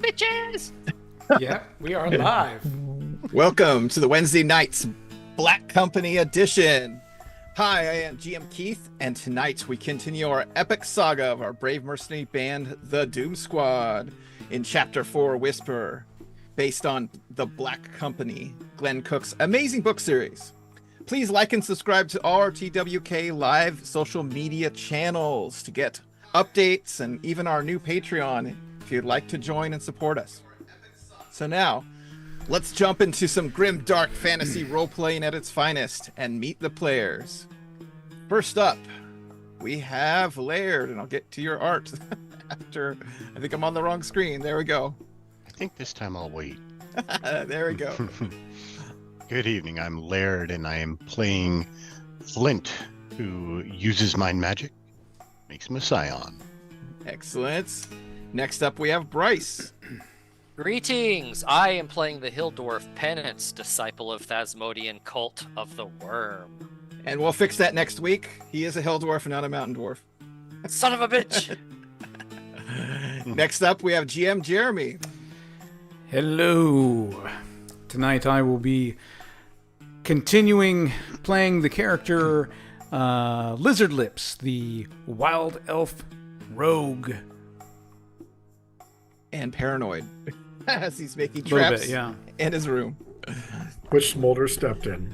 bitches! Yeah, we are live. Welcome to the Wednesday Nights Black Company edition. Hi, I am GM Keith, and tonight we continue our epic saga of our brave mercenary band, the Doom Squad, in Chapter 4, Whisper, based on the Black Company, Glen Cook's amazing book series. Please like and subscribe to all our TWK live social media channels to get updates and even our new Patreon if you'd like to join and support us. So now, let's jump into some grimdark fantasy role-playing at its finest and meet the players. First up, we have Laird, and I'll get to your art after. I think I'm on the wrong screen. There we go. I think this time I'll wait. There we go. Good evening, I'm Laird, and I am playing Flint, who uses mind magic, makes him a scion. Excellent. Next up, we have Bryce. Greetings! I am playing the Hill Dwarf Penance, disciple of Thasmodian cult of the Worm. And we'll fix that next week. He is a hill dwarf and not a mountain dwarf. Son of a bitch! Next up, we have GM Jeremy. Hello. Tonight I will be continuing playing the character Lizard Lips, the wild elf rogue. And paranoid as he's making A little traps bit, yeah. in his room. Which Smolder stepped in.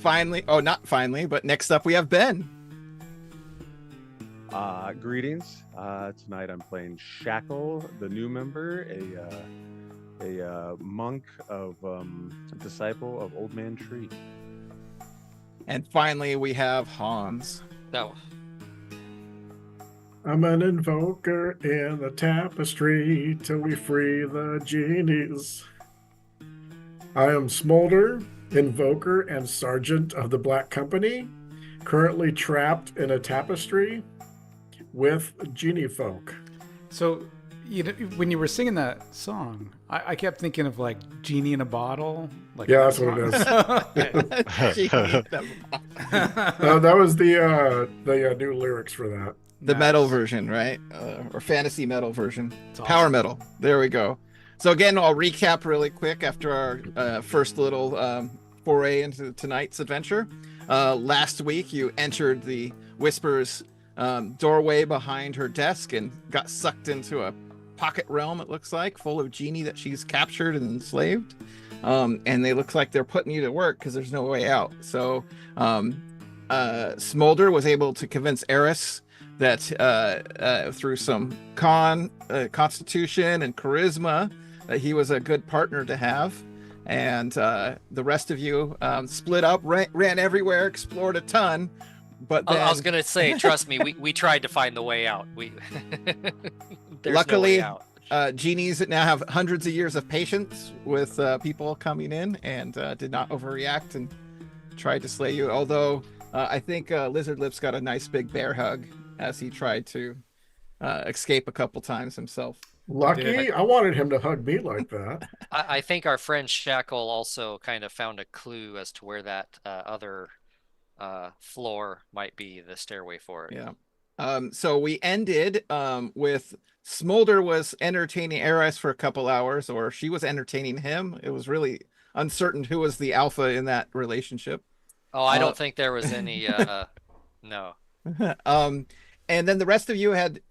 Finally, oh, not finally, but next up we have Ben. Greetings. Tonight I'm playing Shackle, the new member, a monk of disciple of Old Man Tree. And finally we have Hans. No. I'm an invoker in the tapestry till we free the genies. I am Smolder, invoker and sergeant of the Black Company, currently trapped in a tapestry with genie folk. So, you know, when you were singing that song, I kept thinking of like Genie in a Bottle. Like Yeah, that's what it is. That was the new lyrics for that. The metal version, right? Or fantasy metal version. Awesome. Power metal. There we go. So again, I'll recap really quick after our first little foray into tonight's adventure. Last week, you entered the Whisper's doorway behind her desk and got sucked into a pocket realm, it looks like, full of genie that she's captured and enslaved. And they look like they're putting you to work because there's no way out. So Smolder was able to convince Eris that through some constitution and charisma, that he was a good partner to have. And the rest of you split up, ran everywhere, explored a ton. But then... I was going to say, trust me, we tried to find the way out. There's Luckily, no way out. Genies now have hundreds of years of patience with people coming in and did not overreact and tried to slay you. Although I think Lizard Lips got a nice big bear hug as he tried to escape a couple times himself. Lucky, Yeah. I wanted him to hug me like that. I think our friend Shackle also kind of found a clue as to where that other floor might be, the stairway for it. Yeah. So we ended with Smolder was entertaining Eris for a couple hours, or she was entertaining him. It was really uncertain who was the alpha in that relationship. Oh, I don't think there was any, no. And then the rest of you had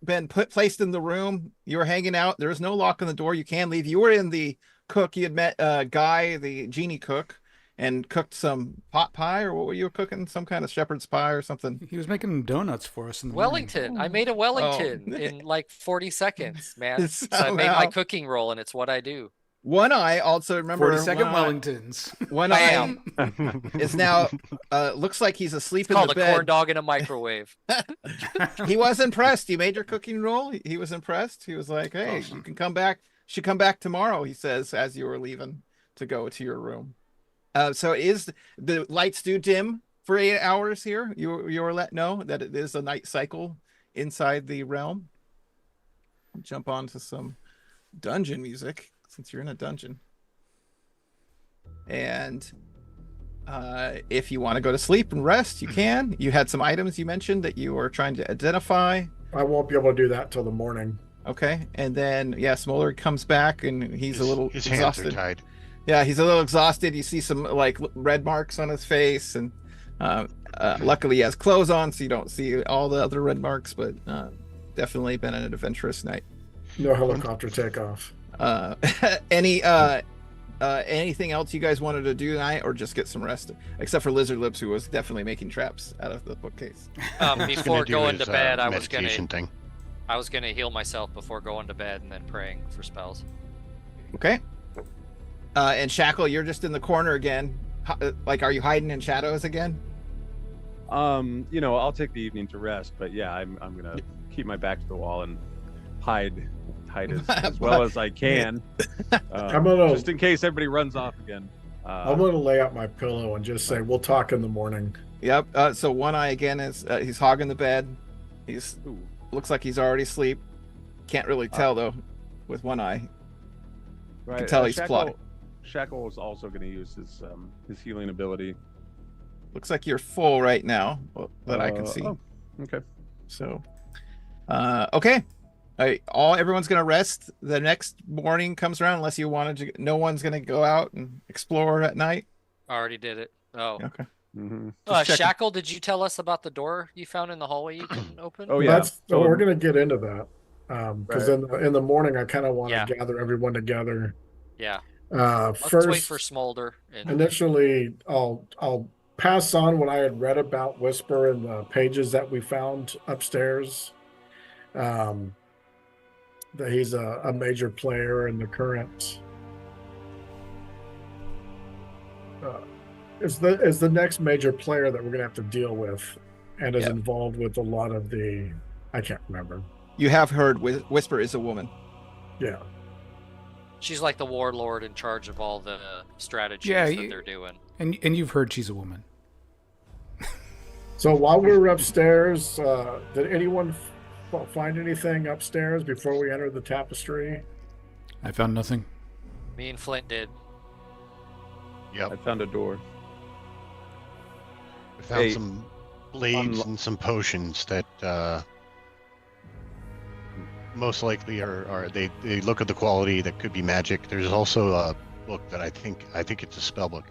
been placed in the room. You were hanging out. There was no lock on the door. You can leave. You were in the cook. You had met Guy, the genie cook, and cooked some pot pie, or what were you cooking? Some kind of shepherd's pie or something. He was making donuts for us in the morning. Wellington. I made a Wellington in like 40 seconds, man. So I made my cooking roll, and it's what I do. One Eye also, remember, 40-second One Wellingtons. One Eye is now looks like he's asleep It's in called the a bed. corn dog in a microwave. He was impressed. You made your cooking roll. He was impressed. He was like, "Hey, Awesome. you can come back. Should come back tomorrow." He says as you were leaving to go to your room. So is the lights do dim for 8 hours here? You were let know that it is a night cycle inside the realm. Jump on to some dungeon music since you're in a dungeon. And if you want to go to sleep and rest, you can. You had some items you mentioned that you were trying to identify. I won't be able to do that till the morning. Okay, and then Smolder comes back and he's a little his hands are exhausted. tied. Yeah, he's a little exhausted. You see some like red marks on his face, and luckily he has clothes on, so you don't see all the other red marks. But definitely been an adventurous night. No helicopter takeoff. Any anything else you guys wanted to do tonight, or just get some rest? Except for Lizard Lips, who was definitely making traps out of the bookcase. Before going to bed, I was meditation thing. gonna heal myself before going to bed and then praying for spells. Okay. And Shackle, you're just in the corner again. Like, are you hiding in shadows again? I'll take the evening to rest, but yeah, I'm gonna keep my back to the wall and hide as well as I can. Just in case everybody runs off again. I'm gonna lay out my pillow and just say, "We'll talk in the morning." Yep. So One Eye again is he's hogging the bed. Looks like he's already asleep. Can't really tell though, with One Eye. Right. Can tell he's plotting. Shackle is also going to use his healing ability. Looks like you're full right now, that I can see. Oh, okay. So, okay. Everyone's gonna rest. The next morning comes around, unless you wanted to. No one's gonna go out and explore at night. Already did it. Oh. Okay. Mm-hmm. Shackle, did you tell us about the door you found in the hallway you can open? Oh yeah. We're gonna get into that because Right. in the morning I kind of want to Yeah. gather everyone together. Yeah. First, Let's wait for Smolder. initially, I'll pass on what I had read about Whisper in the pages that we found upstairs. That he's a major player in the current. Is the next major player that we're gonna have to deal with, and is involved with a lot of the. I can't remember. You have heard Whisper is a woman. Yeah. She's like the warlord in charge of all the strategies that they're doing. And you've heard she's a woman. So while we were upstairs, did anyone find anything upstairs before we entered the tapestry? I found nothing. Me and Flint did. Yep. I found a door. I found some blades and some potions that most likely are they look at the quality that could be magic. There's also a book that I think it's a spell book.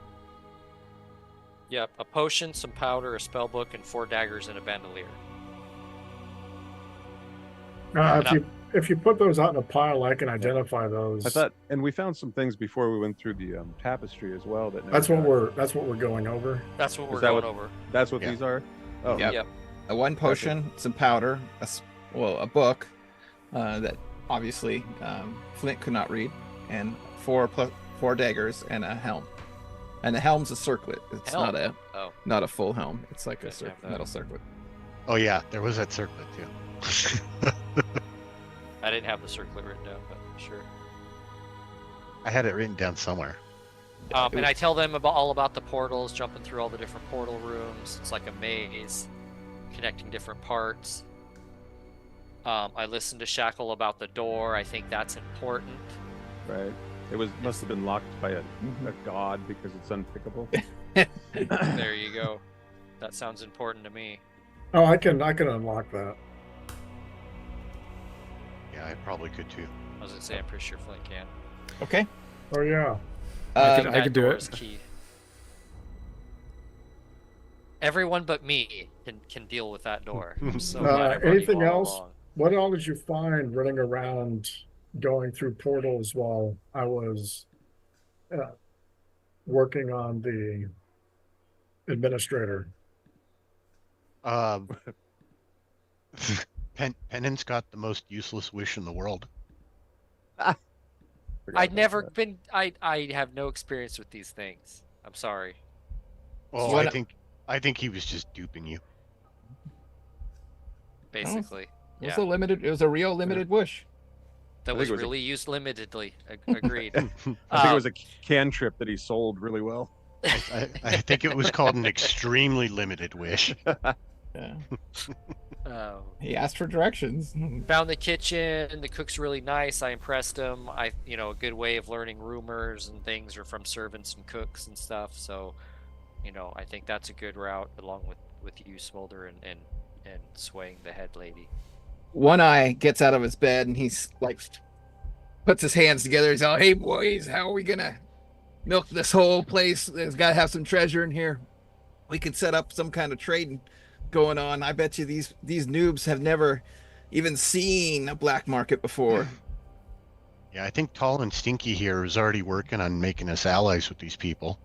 Yep, a potion, some powder, a spell book, and 4 daggers and a bandolier. If you put those out in a pile, I can identify those. I thought, and we found some things before we went through the tapestry as well. That's what we're going over. That's what we're going over. That's what these are. Oh, Yep. One potion, some powder, a book that obviously Flint could not read, and 4 daggers and a helm. And the helm's a circlet. It's not a full helm. It's like a metal circlet. Oh yeah, there was that circlet too. I didn't have the circlet written down, but sure. I had it written down somewhere. And I tell them all about the portals, jumping through all the different portal rooms. It's like a maze, connecting different parts. I listened to Shackle about the door. I think that's important. Right. It must have been locked by a god because it's unpickable. There you go. That sounds important to me. Oh, I can unlock that. Yeah, I probably could too. I was gonna say, I'm pretty sure Flint can. Okay. Oh yeah. I could do it. Key. Everyone but me can deal with that door. I'm so glad I brought you anything all else? along. What all did you find running around, going through portals while I was working on the administrator? Pennant's got the most useless wish in the world. I'd never been. I have no experience with these things. I'm sorry. Well, So I think he was just duping you. Basically, It was a limited. It was a real limited wish. that I was think it was really used limitedly. Agreed. I think it was a cantrip that he sold really well. I think it was called an extremely limited wish. Yeah. Oh. He asked for directions. Found the kitchen. The cook's really nice. I impressed him. A good way of learning rumors and things are from servants and cooks and stuff. So, I think that's a good route, along with you, Smolder, and swaying the head lady. One Eye gets out of his bed and he's like, puts his hands together. He's all, "Hey boys, how are we gonna milk this whole place? There's got to have some treasure in here. We could set up some kind of trading going on. I bet you these noobs have never even seen a black market before." Yeah, I think Tall and Stinky here is already working on making us allies with these people.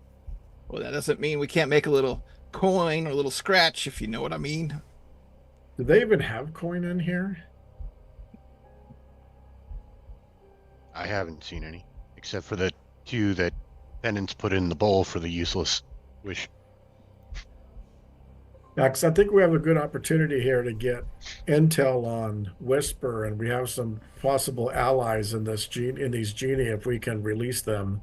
Well, that doesn't mean we can't make a little coin or a little scratch, if you know what I mean. Do they even have coin in here? I haven't seen any, except for the 2 that Penance put in the bowl for the useless wish. Yeah, because I think we have a good opportunity here to get intel on Whisper, and we have some possible allies in these genie if we can release them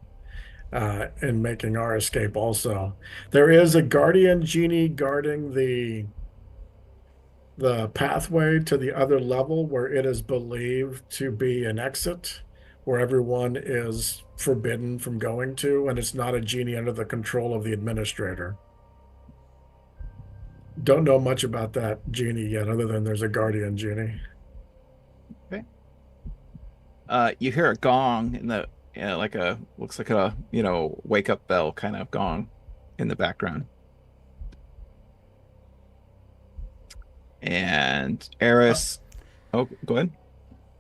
in making our escape. Also, there is a guardian genie guarding the pathway to the other level, where it is believed to be an exit where everyone is forbidden from going to, and it's not a genie under the control of the administrator. Don't know much about that genie yet, other than there's a guardian genie. Okay. You hear a gong in the looks like a wake up bell kind of gong in the background, and Eris. Oh, go ahead.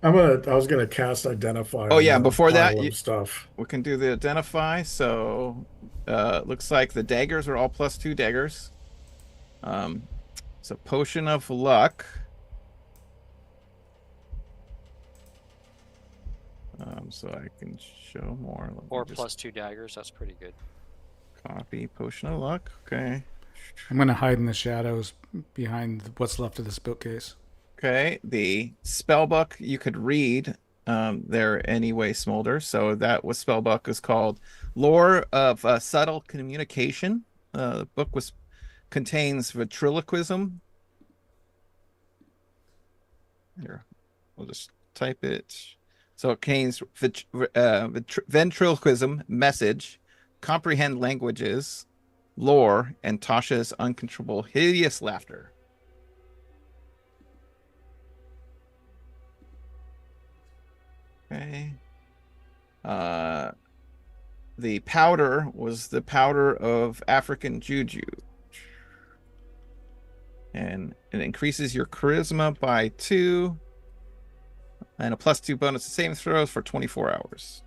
I was gonna cast identify. Oh yeah, before that, stuff. We can do the identify. So, looks like the daggers are all +2 daggers. It's a potion of luck. So I can show more. Or +2 daggers. That's pretty good. Copy potion of luck. Okay. I'm going to hide in the shadows behind what's left of this bookcase. Okay. The spellbook you could read there anyway, Smolder. So that was spellbook is called Lore of Subtle Communication. The book contains ventriloquism. Here, we'll just type it. So it contains ventriloquism, message, comprehend languages, lore, and Tasha's uncontrollable hideous laughter. Okay. The powder was the powder of African juju. And it increases your charisma by 2. And a +2 bonus to saving throws for 24 hours.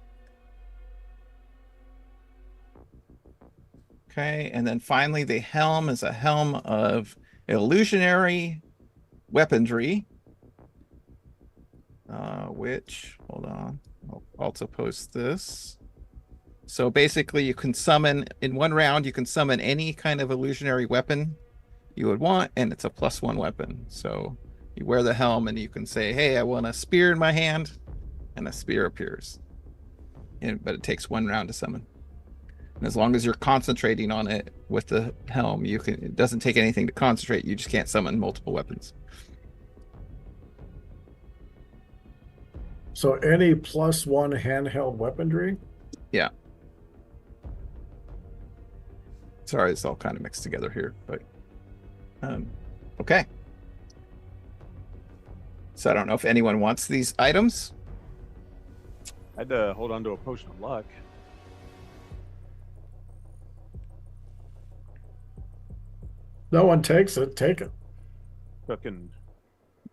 Okay, and then finally the helm is a helm of illusionary weaponry. Which, hold on, I'll also post this. So basically you can summon, in one round, you can summon any kind of illusionary weapon you would want, and it's a +1 weapon. So you wear the helm and you can say, "Hey, I want a spear in my hand," and a spear appears. But it takes 1 round to summon. And as long as you're concentrating on it with the helm, it doesn't take anything to concentrate. You just can't summon multiple weapons. So any +1 handheld weaponry? Yeah. Sorry, it's all kind of mixed together here, but okay. So I don't know if anyone wants these items. I had to hold on to a potion of luck. No one takes it. Take it. Fucking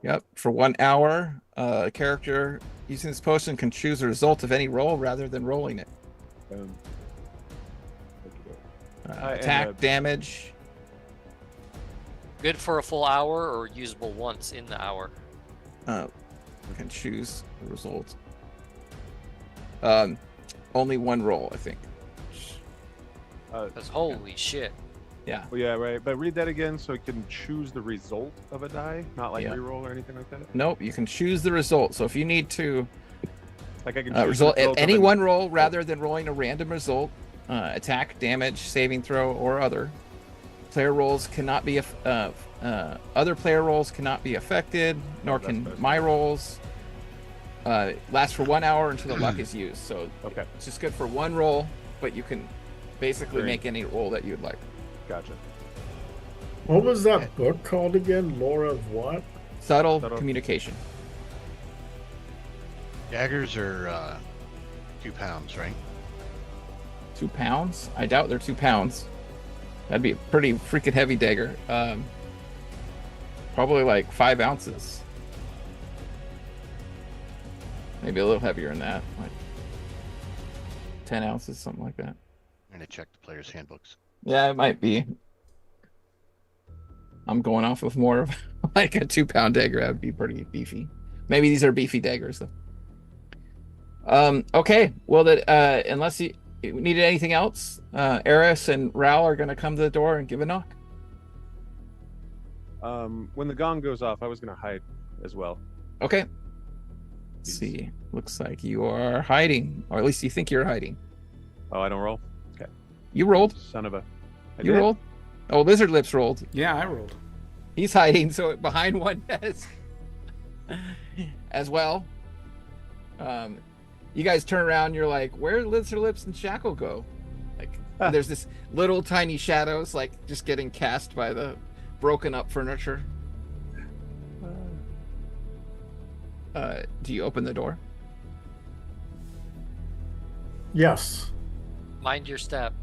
Yep. For 1 hour, a character using this potion can choose the result of any roll rather than rolling it. Attack, damage. Good for a full hour or usable once in the hour? We can choose the result. Only 1 roll, I think. Because holy shit. Yeah. Well, yeah, right. But read that again so you can choose the result of a die, not like reroll or anything like that. Nope, you can choose the result. So if you need to like I can choose result the result any one roll rather than rolling a random result, attack, damage, saving throw, or other. Player rolls cannot be other player rolls cannot be affected, nor can my rolls. Lasts for 1 hour until the luck is used. So okay, it's just good for 1 roll, but you can basically make any roll that you'd like. Gotcha. What was that book called again? Lore of what? Subtle communication. Daggers are 2 pounds, right? 2 pounds? I doubt they're 2 pounds. That'd be a pretty freaking heavy dagger. Probably like 5 ounces. Maybe a little heavier than that, like 10 ounces, something like that. I'm gonna check the player's handbooks. Yeah, it might be. I'm going off of more of like a 2-pound dagger. That would be pretty beefy. Maybe these are beefy daggers though. Okay. Well, that unless you needed anything else, Eris and Ral are gonna come to the door and give a knock. When the gong goes off, I was gonna hide as well. Okay. Let's see. Looks like you are hiding, or at least you think you're hiding. Oh, I don't roll? You rolled. Son of a... You rolled. Oh, Lizard Lips rolled. Yeah, I rolled. He's hiding, so behind one as well. You guys turn around, you're like, where did Lizard Lips and Shackle go? Like, there's this little tiny shadows, like, just getting cast by the broken up furniture. Do you open the door? Yes. Mind your step.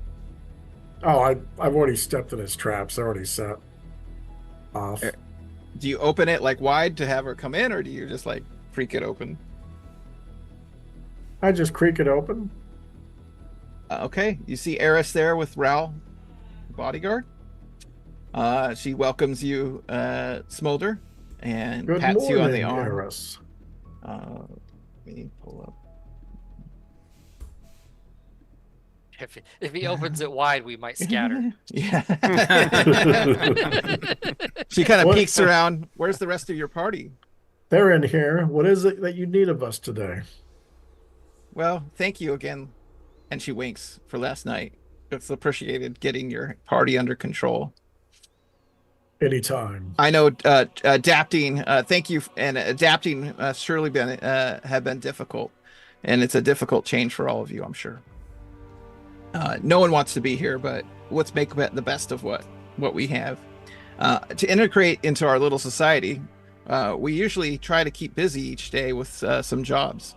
Oh, I've already stepped in his traps. They're already set off. Do you open it like wide to have her come in, or do you just like freak it open? I just creak it open. Okay, you see Eris there with Ral, bodyguard. She welcomes you, Smolder, and Good pats morning, you on the arm. Eris. Let me pull up. If he opens it wide, we might scatter. Yeah. She kind of What? peeks around. Where's the rest of your party? They're in here. What is it that you need of us today? Well, thank you again. And she winks for last night. It's appreciated getting your party under control. Anytime. I know adapting. Thank you, and adapting surely have been difficult, and it's a difficult change for all of you, I'm sure. No one wants to be here, but let's make the best of what we have. To integrate into our little society, we usually try to keep busy each day with some jobs.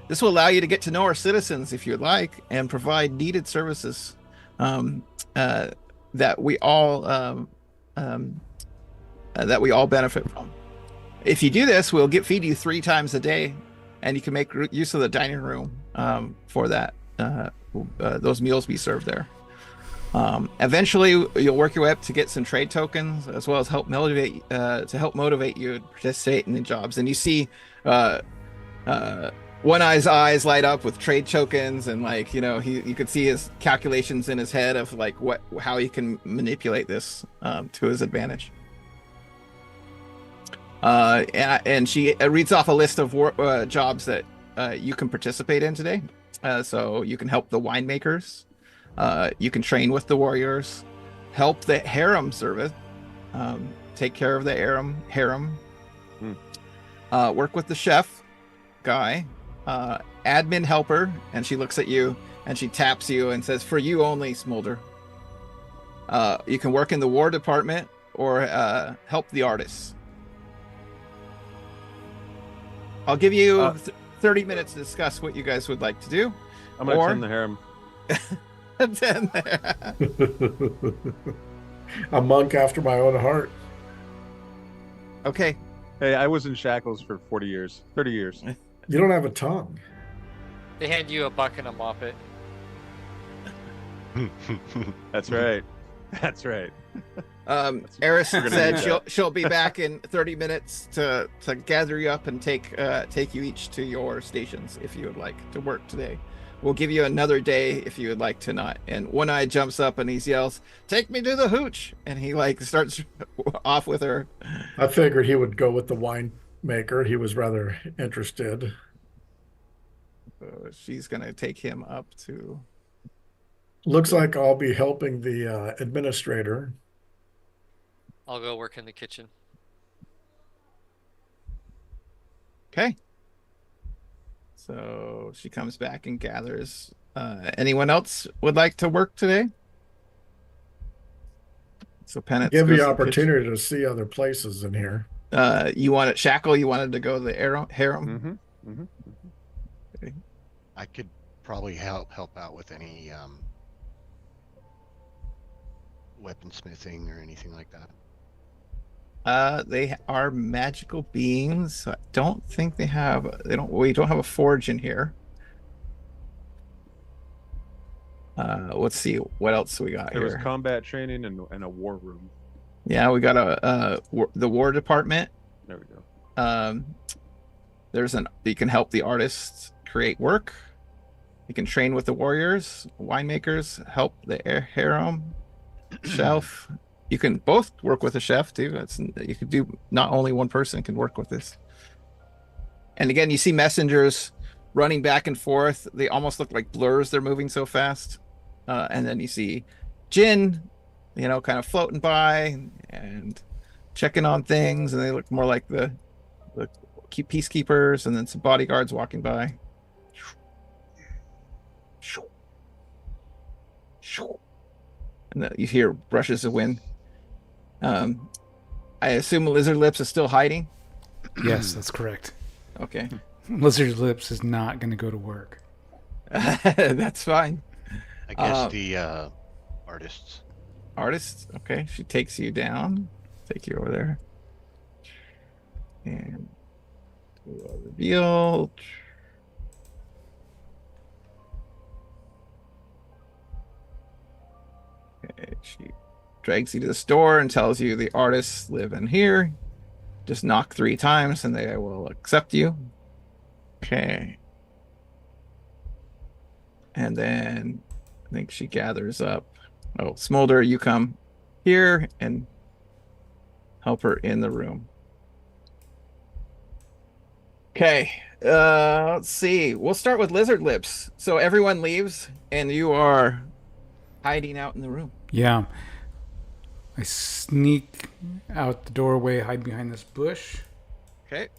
This will allow you to get to know our citizens if you'd like, and provide needed services that we all benefit from. If you do this, we'll feed you 3 times a day, and you can make use of the dining room for that. Those meals be served there. Eventually, you'll work your way up to get some trade tokens, as well as motivate you to participate in the jobs. And you see One Eye's eyes light up with trade tokens, and like, you could see his calculations in his head of like how he can manipulate this to his advantage. And she reads off a list of jobs that you can participate in today. So you can help the winemakers, you can train with the warriors, help the harem service, take care of the harem, work with the chef guy, admin helper, and she looks at you and she taps you and says, "For you only, Smolder." You can work in the war department or help the artists. I'll give you 30 minutes to discuss what you guys would like to do. I'm gonna tend the harem. Attend there. A monk after my own heart. Okay. Hey, I was in shackles for 30 years. You don't have a tongue. They hand you a buck and a moppet. That's right. That's right. Eris We're gonna said do that. she'll be back in 30 minutes to gather you up and take you each to your stations if you would like to work today. We'll give you another day if you would like to not. And One Eye jumps up and he yells, "Take me to the hooch!" And he like starts off with her. I figured he would go with the winemaker. He was rather interested. So she's gonna take him up to. Looks like I'll be helping the administrator. I'll go work in the kitchen. Okay. So she comes back and gathers. Anyone else would like to work today? So Penance Give goes the to the kitchen. opportunity to see other places in here. You wanted Shackle. You wanted to go to the harem. I could probably help out with any weaponsmithing or anything like that. They are magical beings. So I don't think they have. We don't have a forge in here. Let's see what else we got There here. was combat training and a war room. Yeah, we got the war department. There we go. You can help the artists create work. You can train with the warriors, winemakers, help the harem, chef. You can both work with a chef too. You could do, not only one person can work with this. And again, you see messengers running back and forth. They almost look like blurs. They're moving so fast. And then you see Jin, kind of floating by and checking on things. And they look more like the peacekeepers, and then some bodyguards walking by. And you hear brushes of wind. I assume Lizard Lips is still hiding. Yes, that's correct. Okay. Lizard Lips is not going to go to work. That's fine. I guess the artists. Artists? Okay. She takes you down. Take you over there. And reveal. Okay, she drags you to the store and tells you the artists live in here. Just knock 3 times and they will accept you. Okay. And then I think she gathers up. Oh, Smolder, you come here and help her in the room. Okay. Let's see. We'll start with Lizard Lips. So everyone leaves and you are hiding out in the room. Yeah. I sneak out the doorway, hide behind this bush. Okay.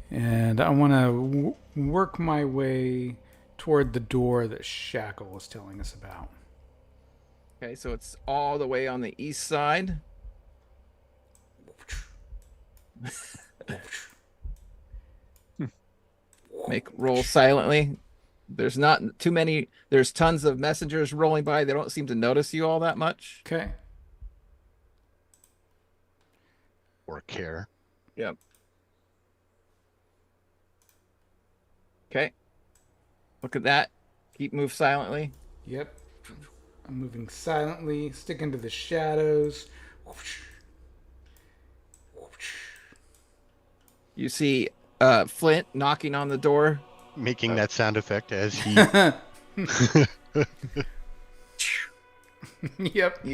And I want to work my way toward the door that Shackle was telling us about. Okay, so it's all the way on the east side. Roll silently. There's not too many. There's tons of messengers rolling by. They don't seem to notice you all that much. Okay. Or care. Yep. Okay. Look at that. Move silently. Yep. I'm moving silently, sticking to the shadows. You see Flint knocking on the door. Making that sound effect as he. Yep.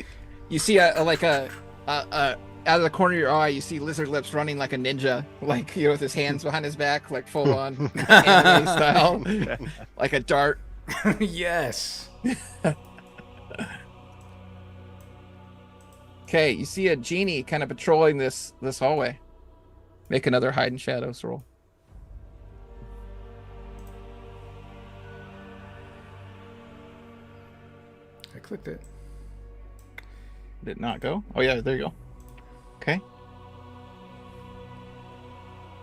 You see out of the corner of your eye, you see Lizard Lips running like a ninja, with his hands behind his back, like full on anime style, like a dart. Yes. Okay, you see a genie kind of patrolling this hallway. Make another hide and shadows roll. I clicked it. Did it not go? Oh yeah, there you go. Okay.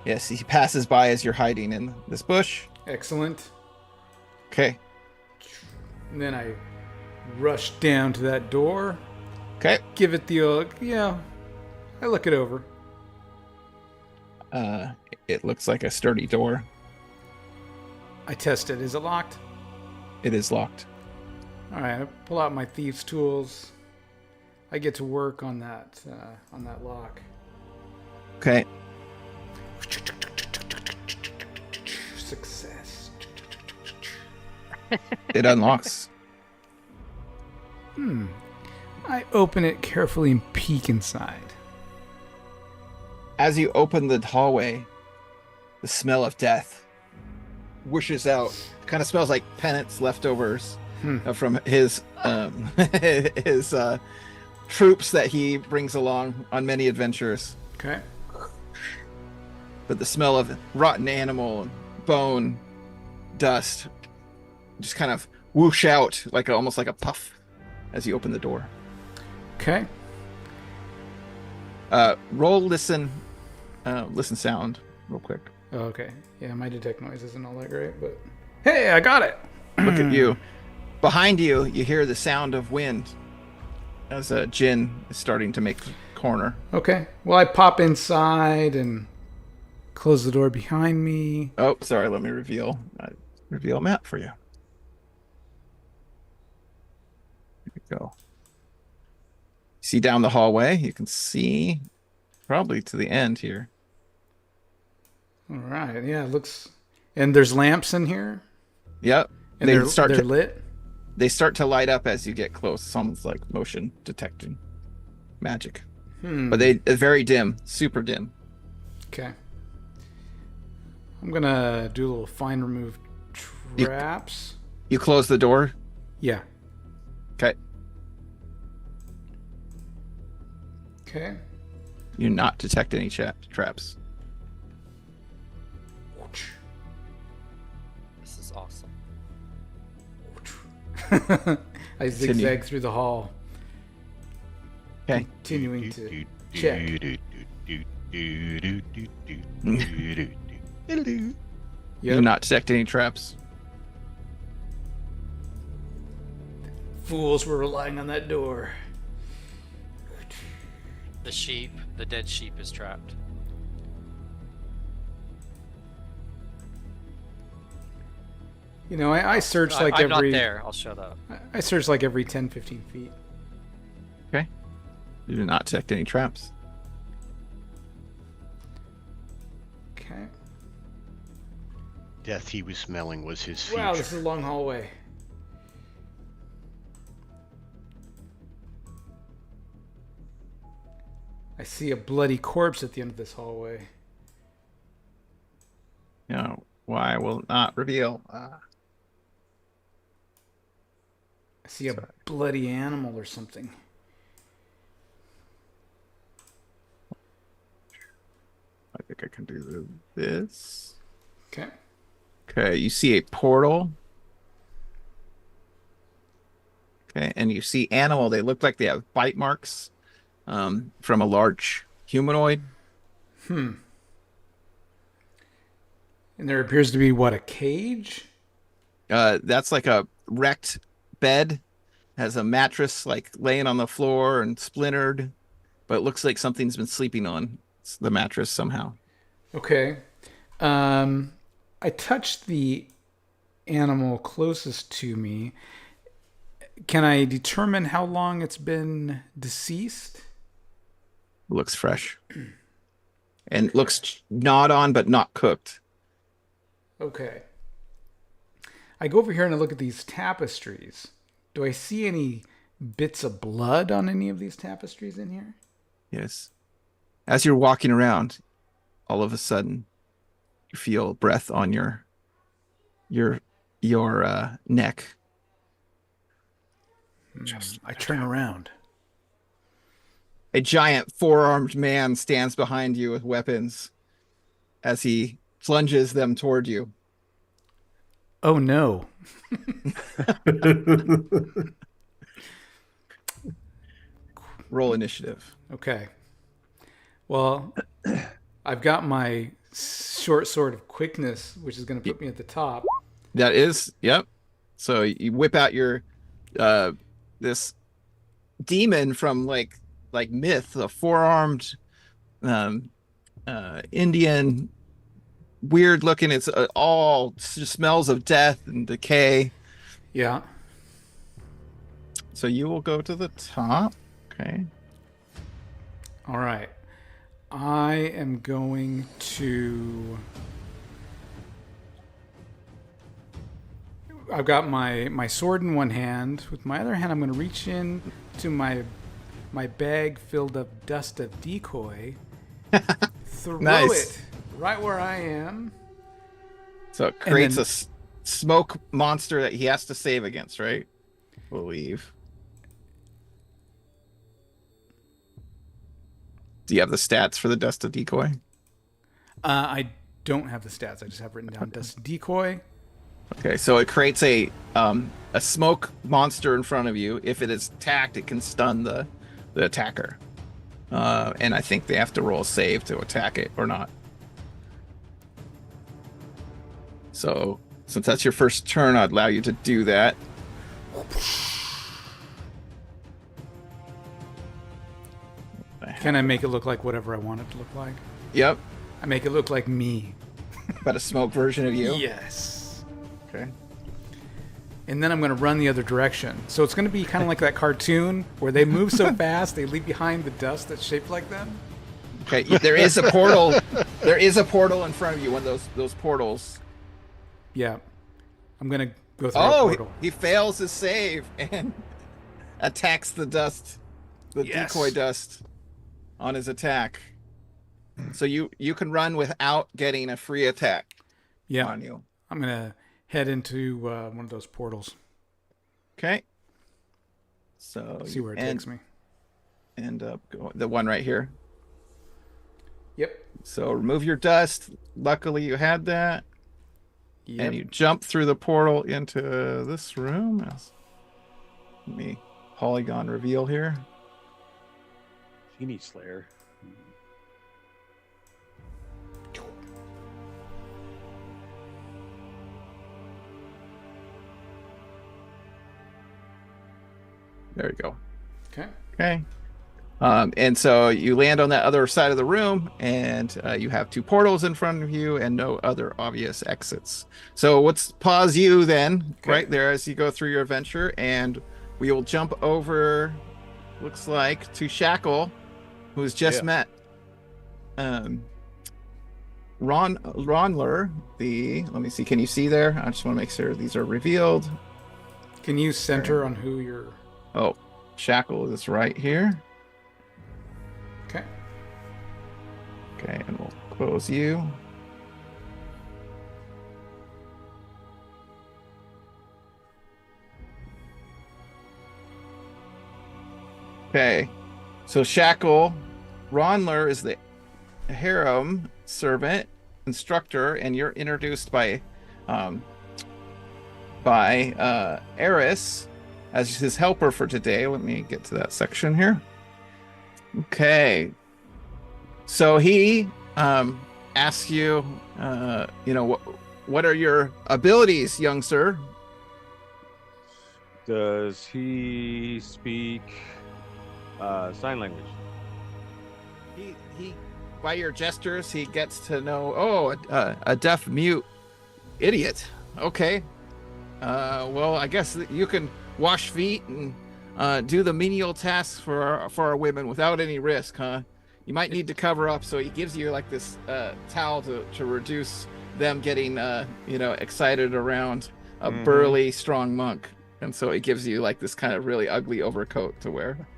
Yes, he passes by as you're hiding in this bush. Excellent. Okay. And then I rush down to that door. Okay. Give it the old, I look it over. It looks like a sturdy door. I test it. Is it locked? It is locked. All right. I pull out my thieves' tools. I get to work on that lock. Okay. Success. It unlocks. I open it carefully and peek inside. As you open the hallway, the smell of death whooshes out. Kind of smells like penance leftovers from his his troops that he brings along on many adventures. Okay. But the smell of rotten animal, bone, dust, just kind of whoosh out almost like a puff as you open the door. Okay. Roll listen listen sound real quick. Oh, okay. Yeah, my detect noise isn't all that great, but hey, I got it. Look at you. Behind you, you hear the sound of wind as a Jin is starting to make corner. Okay. Well, I pop inside and close the door behind me. Oh, sorry. Let me reveal a map for you. Here we go. See down the hallway. You can see probably to the end here. All right. Yeah, it looks. And there's lamps in here. Yep. And they're lit. They start to light up as you get close. It's almost like motion detecting magic. But they're very dim, super dim. Okay. I'm gonna do a little find remove traps. You close the door. Yeah. Okay. Okay. You not detect any traps. This is awesome. I zigzag through the hall. Okay. Continuing to check. You Yep. not detect any traps. Fools were relying on that door. The dead sheep is trapped. You know, I search like I'm every. not there. I'll shut up. I search like every 10, 15 feet. Okay. You do not detect any traps. Okay. Death he was smelling was his future. Wow, this is a long hallway. I see a bloody corpse at the end of this hallway. No. Why will not reveal? I see a bloody animal or something. I think I can do this. Okay. Okay, you see a portal. Okay, and you see animal. They look like they have bite marks from a large humanoid. And there appears to be, what, a cage? That's like a wrecked bed. Has a mattress like laying on the floor and splintered, but it looks like something's been sleeping on the mattress somehow. Okay. I touched the animal closest to me. Can I determine how long it's been deceased? It looks fresh. And looks gnawed on, but not cooked. Okay. I go over here and I look at these tapestries. Do I see any bits of blood on any of these tapestries in here? Yes. As you're walking around, all of a sudden, you feel breath on your neck. I turn around. A giant four-armed man stands behind you with weapons as he plunges them toward you. Oh no. Roll initiative. Okay. Well, I've got my short sword of quickness, which is going to put me at the top. That is, yep. So you whip out your this demon from like myth, a four-armed Indian, weird looking. It's all smells of death and decay. Yeah. So you will go to the top. Okay. All right. I am going to... I've got my sword in one hand. With my other hand, I'm going to reach in to my bag filled of dust of decoy. Throw Nice. it right where I am. So it creates a smoke monster that he has to save against, right? I believe. Do you have the stats for the dust of decoy? I don't have the stats. I just have written down dust of decoy. Okay, so it creates a smoke monster in front of you. If it is attacked, it can stun the attacker. And I think they have to roll a save to attack it or not. So, since that's your first turn, I'd allow you to do that. Can I make it look like whatever I want it to look like? Yep. I make it look like me. But a smoke version of you? Yes. Okay. And then I'm going to run the other direction. So it's going to be kind of like that cartoon where they move so fast they leave behind the dust that's shaped like them. Okay, there is a portal. There is a portal in front of you, one of those portals. Yeah. I'm going to go through a portal. He fails his save and attacks the dust, the decoy dust on his attack. So you can run without getting a free attack on you. I'm going to head into one of those portals. Okay. So see where it takes me. And the one right here. Yep. So remove your dust. Luckily you had that. Yep. And you jump through the portal into this room. Let me polygon reveal here. Genie Slayer. There we go. Okay. Okay. And so you land on that other side of the room, and you have two portals in front of you and no other obvious exits. So let's pause you then, right there as you go through your adventure, and we will jump over, looks like, to Shackle, who's just met Ronler. Let me see, can you see there? I just want to make sure these are revealed. Can you center on who you're... Oh, Shackle is right here. Okay. Okay, and we'll close you. Okay, so Shackle, Ronler is the harem servant instructor, and you're introduced by Eris as his helper for today. Let me get to that section here. Okay, so he asks you, what are your abilities, young sir? Does he speak sign language? He by your gestures, he gets to know. A deaf mute idiot. Okay. Well, I guess you can wash feet and do the menial tasks for our women without any risk, huh? You might need to cover up, so he gives you like this towel to reduce them getting excited around a burly, strong monk, and so he gives you like this kind of really ugly overcoat to wear.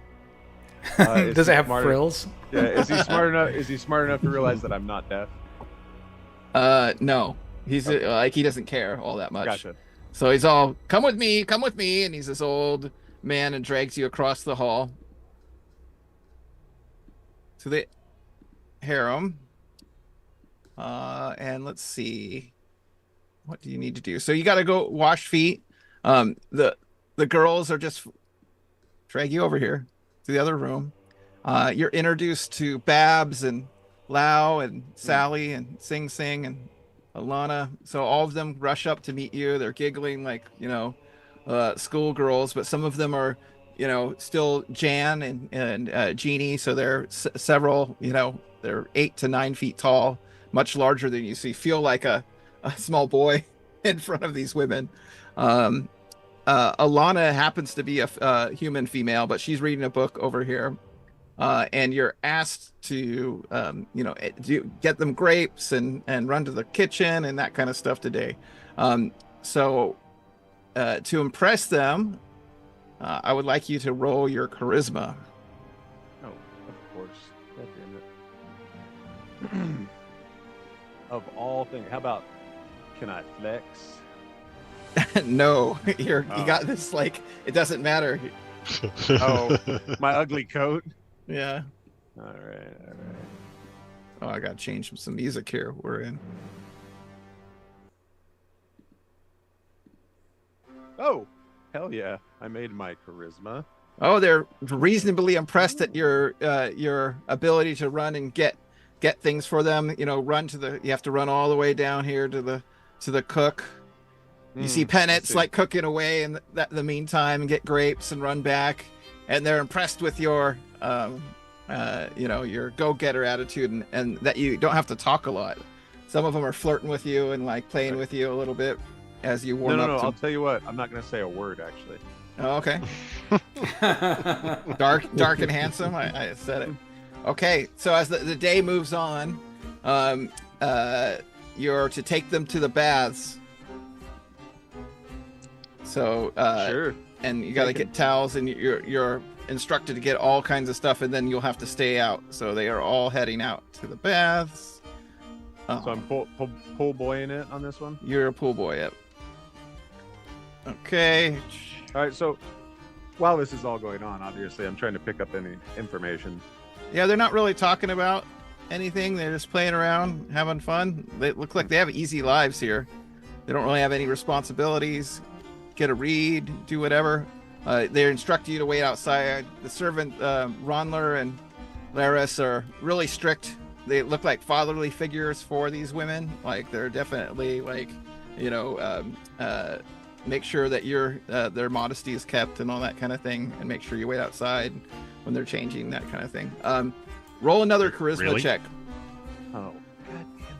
Does it have frills? Yeah. Is he smart enough? Is he smart enough to realize that I'm not deaf? No. He's like, he doesn't care all that much. Gotcha. So he's all, come with me, and he's this old man and drags you across the hall to the harem. And let's see, what do you need to do? So you got to go wash feet. The girls are just drag you over here to the other room. You're introduced to Babs and Lau and Sally and Sing Sing and Alana. So all of them rush up to meet you. They're giggling like, schoolgirls, but some of them are, still Jan and Jeannie. So they're several, they're 8 to 9 feet tall, much larger than you. So you feel like a small boy in front of these women. Alana happens to be a human female, but she's reading a book over here. And you're asked to, get them grapes and run to the kitchen and that kind of stuff today. So to impress them, I would like you to roll your charisma. Oh, of course. God damn it. Of all things, how about, can I flex? No, you got this, like, it doesn't matter. Oh, my ugly coat. Yeah. All right. Oh, I gotta change some music here. We're in. Oh, hell yeah. I made my charisma. Oh, they're reasonably impressed at your ability to run and get things for them. You have to run all the way down here to the cook. You see Penates like cooking away in the meantime and get grapes and run back, and they're impressed with your your go-getter attitude and that you don't have to talk a lot. Some of them are flirting with you and like playing with you a little bit as you warm up. No. I'll tell you what. I'm not going to say a word actually. Oh, okay. dark and handsome. I said it. Okay, so as the day moves on, you're to take them to the baths. So sure. And you got to get towels, and you're instructed to get all kinds of stuff, and then you'll have to stay out. So they are all heading out to the baths. So I'm pool boying it on this one. You're a pool boy. Yep. Okay. All right. So while this is all going on, obviously, I'm trying to pick up any information. Yeah, they're not really talking about anything. They're just playing around, having fun. They look like they have easy lives here. They don't really have any responsibilities. Get a read, do whatever. They instruct you to wait outside. The servant, Ronler and Laris, are really strict. They look like fatherly figures for these women. Like they're definitely like, make sure that their modesty is kept and all that kind of thing, and make sure you wait outside when they're changing, that kind of thing. Roll another charisma check. Oh, god damn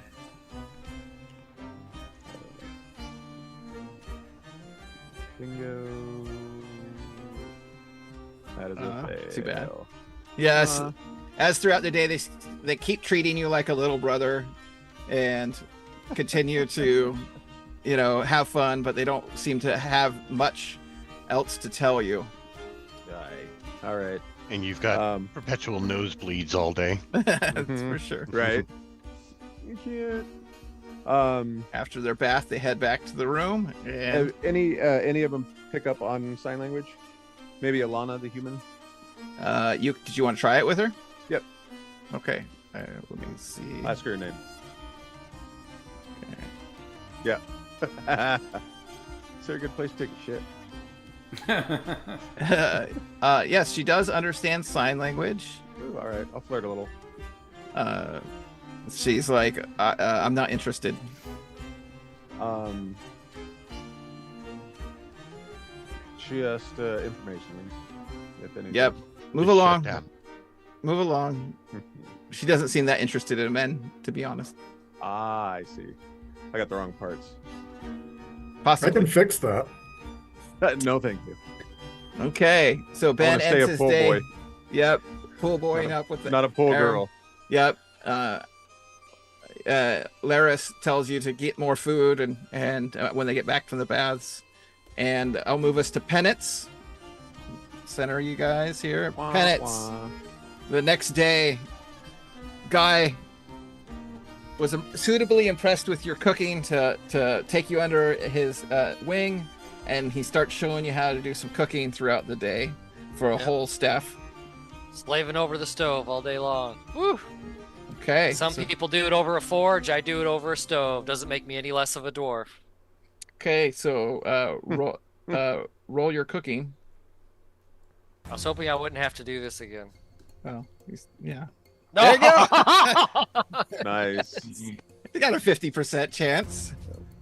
it. Bingo. That is a fail. Too bad. Yes. As throughout the day, they keep treating you like a little brother and continue to, have fun, but they don't seem to have much else to tell you. All right. And you've got perpetual nosebleeds all day. That's for sure. Right. You can't. After their bath, they head back to the room. And any of them pick up on sign language? Maybe Alana, the human. Did you want to try it with her? Yep. Okay. Let me see. Ask her name. Okay. Yeah. Is there a good place to take a shit? Yes, she does understand sign language. Ooh, all right, I'll flirt a little. She's like, I'm not interested. She asked information. If anything. Yep. Move along. Move along. She doesn't seem that interested in men, to be honest. Ah, I see. I got the wrong parts. Possibly. I can fix that. No, thank you. Okay, so Ben ends his day. Boy. Yep, pool boying up with the not a pool arrow. girl. Yep. Laris tells you to get more food and when they get back from the baths, and I'll move us to Penates. Center you guys here. Penates. The next day, Guy was suitably impressed with your cooking to take you under his wing, and he starts showing you how to do some cooking throughout the day for a whole staff. Slaving over the stove all day long. Woo! Okay. Some people do it over a forge. I do it over a stove. Doesn't make me any less of a dwarf. Okay, so roll your cooking. I was hoping I wouldn't have to do this again. Oh, yeah. No! There you go. Nice. You got a 50% chance.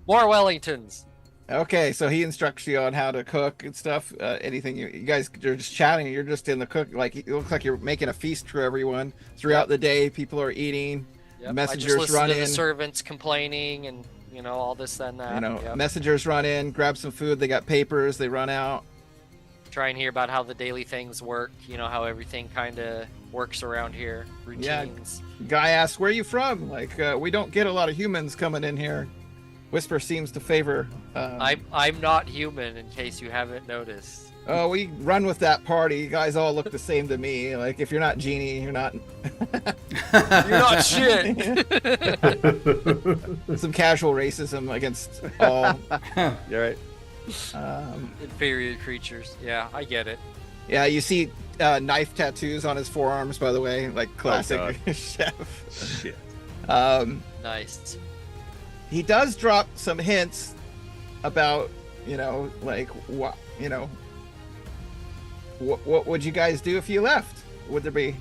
More Wellingtons. Okay, so he instructs you on how to cook and stuff. Anything you guys are just chatting. You're just in the cook. Like it looks like you're making a feast for everyone throughout the day. People are eating. Yep. Messengers I just run listen to in. the servants complaining and all this and that. Yep. Messengers run in, grab some food. They got papers. They run out. Try and hear about how the daily things work. How everything kind of works around here. Routines. Yeah. Guy asks, "Where are you from?" Like we don't get a lot of humans coming in here. Whisper seems to favor. I'm not human, in case you haven't noticed. Oh, we run with that party. You guys all look the same to me. Like if you're not Genie, you're not. You're not shit. Some casual racism against all. You're right. Inferior creatures. Yeah, I get it. Yeah, you see knife tattoos on his forearms, by the way, like classic chef. Shit. Nice. He does drop some hints about, like what, what would you guys do if you left? Would there be,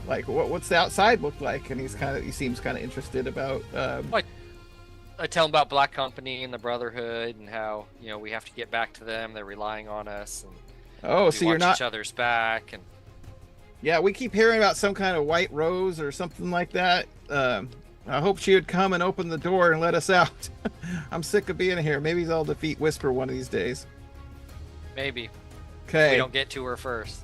like what's the outside look like? And he seems kind of interested about. I tell him about Black Company and the Brotherhood and how we have to get back to them. They're relying on us, and we So you're watch not each other's back. And Yeah, we keep hearing about some kind of white rose or something like that. I hope she would come and open the door and let us out. I'm sick of being here. Maybe they'll defeat Whisper one of these days. maybe Okay. we don't get to her first.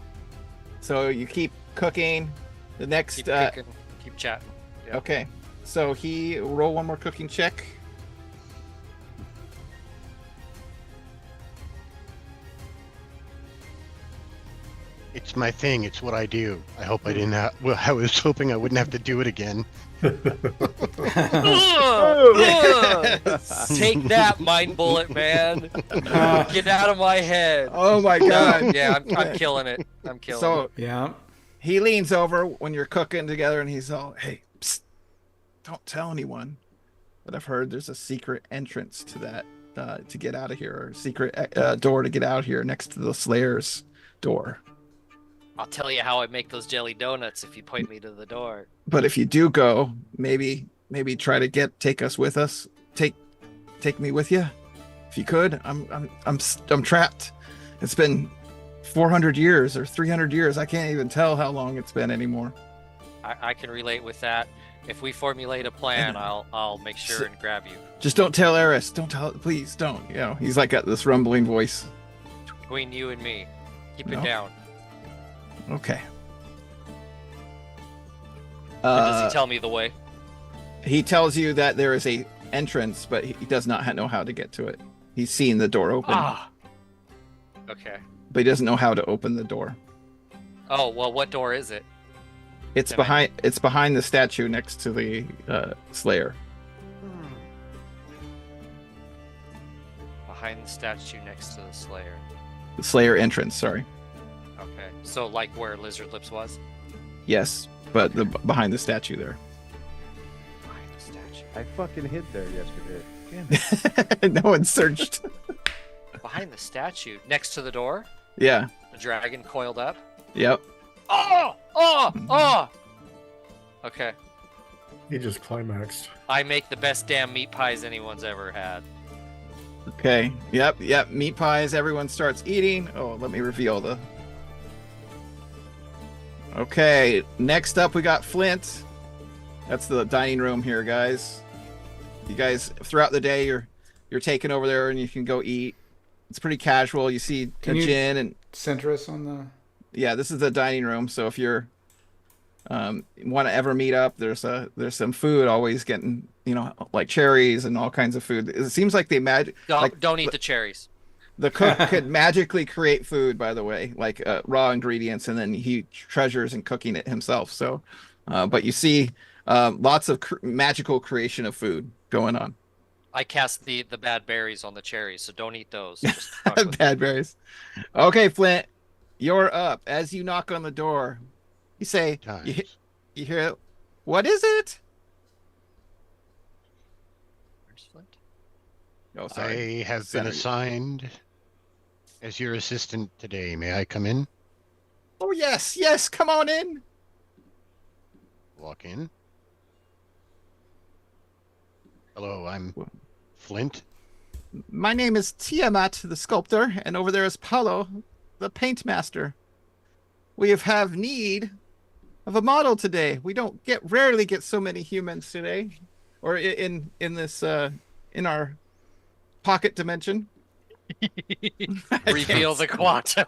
So you keep cooking. The next. Keep cooking, keep chatting. Yeah. Okay. So he roll one more cooking check. It's my thing. It's what I do. I hope I didn't have. Well, I was hoping I wouldn't have to do it again. Take that, mind bullet, man. Get out of my head. Oh my God. Yeah, I'm killing it. I'm killing So it. Yeah. he leans over when you're cooking together and he's all, "Hey, psst, don't tell anyone. But I've heard there's a secret entrance to that to get out of here, or a secret door to get out here next to the Slayer's door. I'll tell you how I make those jelly donuts if you point me to the door. But if you do go, maybe try to take us with us. Take me with you, if you could. I'm trapped. It's been 400 years or 300 years. I can't even tell how long it's been anymore. I can relate with that. If we formulate a plan, I'll make sure and grab you. Just don't tell Eris. Don't tell. Please don't. He's like got this rumbling voice. Between you and me, keep No. it down. Okay. And does he tell me the way? He tells you that there is a entrance, but he does not know how to get to it. He's seen the door open, Okay. but he doesn't know how to open the door. Oh well, what door is it? It's Can I- behind the statue next to the Slayer. Behind the statue next to the Slayer. The Slayer entrance. Sorry. Okay. So like where Lizard Lips was? Yes, but behind the statue there. Behind the statue. I fucking hid there yesterday. Damn it. No one searched. Behind the statue, next to the door, Yeah. the dragon coiled up. Yep. Oh! Oh! Oh! Okay. He just climaxed. I make the best damn meat pies anyone's ever had. Okay. Yep. Meat pies. Everyone starts eating. Oh, let me reveal the. Okay. Next up, we got Flint. That's the dining room here, guys. You guys, throughout the day, you're taking over there, and you can go eat. It's pretty casual. You see Can you- gin and Center us on the. yeah, this is the dining room. So if you're want to ever meet up, there's some food always getting, like cherries and all kinds of food. It seems like they Don't eat the cherries. the cook could magically create food, by the way, like raw ingredients, and then he treasures in cooking it himself. So, but you see lots of magical creation of food going on. I cast the bad berries on the cherries, so don't eat those. Just fuck with Bad berries. Okay, Flint, you're up. As you knock on the door, you say, Times. you hear, "What is it?" Where's Flint? Oh, sorry. I have been Center. assigned as your assistant today. May I come in? Oh, yes. Come on in. Walk in. Hello, I'm Flint. My name is Tiamat, the sculptor, and over there is Paulo, the paint master. We have need of a model today. We don't rarely get so many humans today, or in this in our pocket dimension. Reveal the quantum.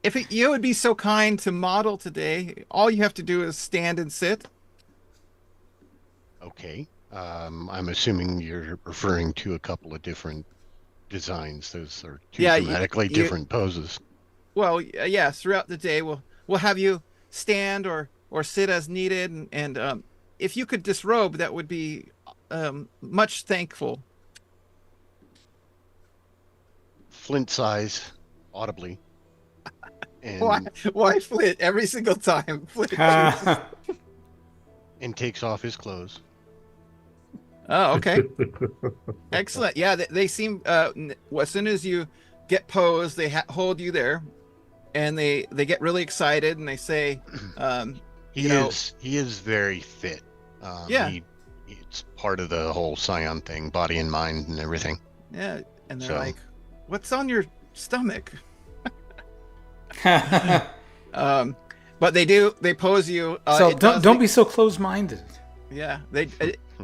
If you would be so kind to model today, all you have to do is stand and sit. Okay. I'm assuming you're referring to a couple of different designs. Those are two Yeah, dramatically different poses. Well, yes. Throughout the day, we'll have you stand or sit as needed, and if you could disrobe, that would be much thankful. Flint's eyes, audibly. And, Why Flint every single time? Flint. and takes off his clothes. Oh, okay. Excellent. Yeah, they seem. As soon as you get posed, they hold you there, and they get really excited, and they say, He is very fit. Yeah. It's part of the whole Scion thing, body and mind and everything. Yeah, and they're So- like, "What's on your stomach?" But they pose you. So don't be so close-minded. Yeah,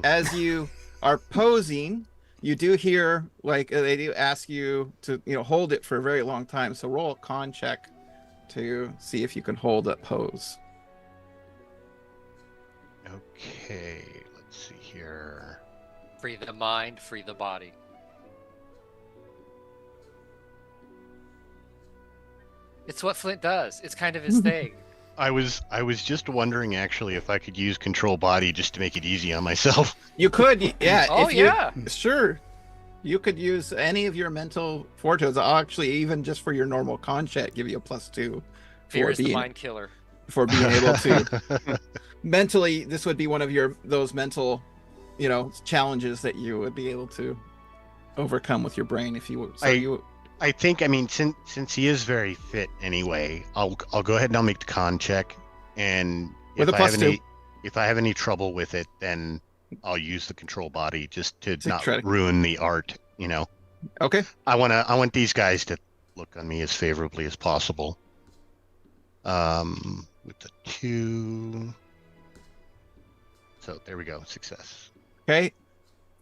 as you are posing, you do hear like they do ask you to hold it for a very long time. So roll a con check to see if you can hold that pose. Okay, let's see here. Free the mind, free the body. It's what Flint does. It's kind of his thing. I was just wondering actually if I could use control body just to make it easy on myself. You could, yeah. Oh, yeah. Sure. You could use any of your mental fortes. I'll actually, even just for your normal con check, give you a +2 Fear for is the mind killer. for being able to mentally. This would be one of those mental, challenges that you would be able to overcome with your brain if you would. So I think, I mean, since he is very fit anyway, I'll go ahead and I'll make the con check, and with a +2. If I have any trouble with it, then I'll use the control body just to not try to- ruin the art. Okay. I want these guys to look on me as favorably as possible. With the 2. So there we go, success. Okay.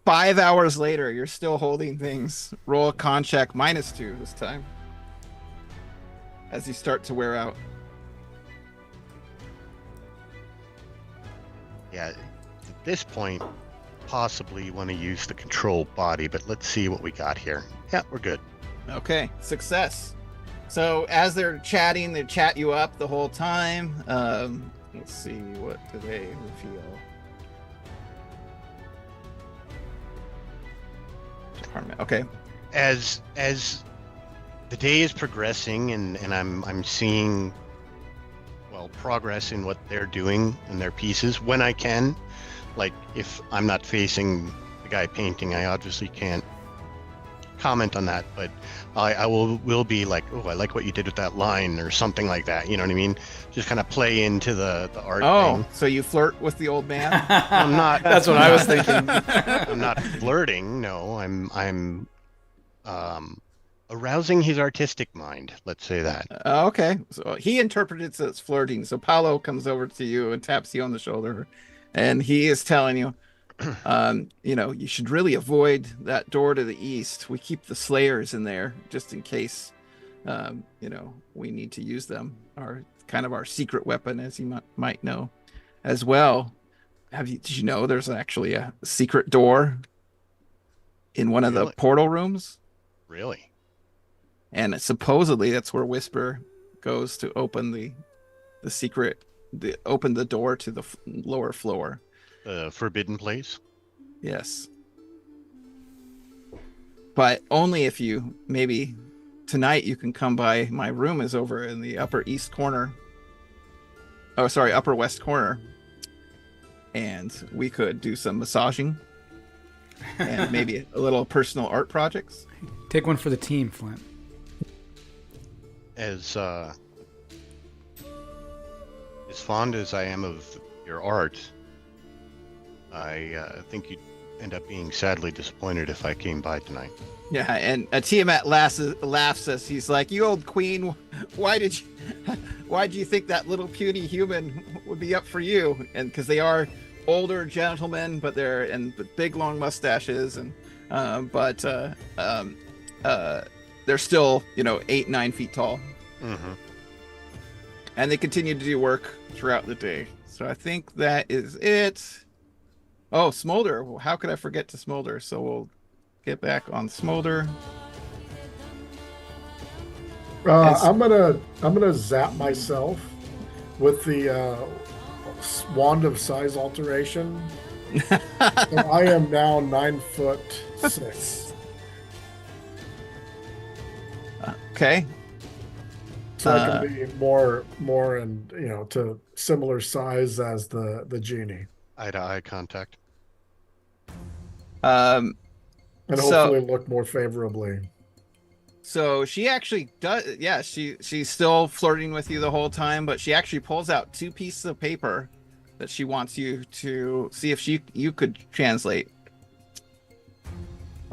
5 hours later, you're still holding things. Roll a con check -2 this time. As you start to wear out. Yeah, at this point, possibly you want to use the control body, but let's see what we got here. Yeah, we're good. Okay, success. So as they're chatting, they chat you up the whole time. Let's see, what do they reveal? Department. Okay. As the day is progressing and I'm seeing progress in what they're doing in their pieces when I can. Like if I'm not facing the guy painting, I obviously can't comment on that, but I will be like, oh, I like what you did with that line or something like that. You know what I mean? Just kind of play into the art thing. So you flirt with the old man? I'm not. That's what I was thinking. I'm not flirting. No, I'm arousing his artistic mind. Let's say that. Okay. So he interprets it as flirting. So Paolo comes over to you and taps you on the shoulder, and he is telling you, you should really avoid that door to the east. We keep the slayers in there just in case, we need to use them. Our secret weapon, as you might know, as well. Did you know there's actually a secret door in one of the portal rooms? Really? And supposedly that's where Whisper goes to open the door to the lower floor. The forbidden place? Yes. But only if you, maybe tonight you can come by. My room is over in the upper east corner. Oh, sorry, upper west corner. And we could do some massaging and maybe a little personal art projects. Take one for the team, Flint. As fond as I am of your art, I think you'd end up being sadly disappointed if I came by tonight. Yeah, and Tiamat laughs as he's like, "You old queen, why did you think that little puny human would be up for you?" And because they are older gentlemen, but they're with big long mustaches, and they're still 8-9 feet tall. Mm-hmm. And they continue to do work throughout the day. So I think that is it. Oh, Smolder. Well, how could I forget to Smolder? So we'll get back on Smolder. I'm gonna zap myself with the wand of size alteration. So I am now 9'6". Okay. So I can be more and to similar size as the genie. Eye to eye contact. Um, And so hopefully look more favorably. so she actually does. Yeah, she's still flirting with you the whole time, but she actually pulls out 2 pieces of paper that she wants you to see if you could translate.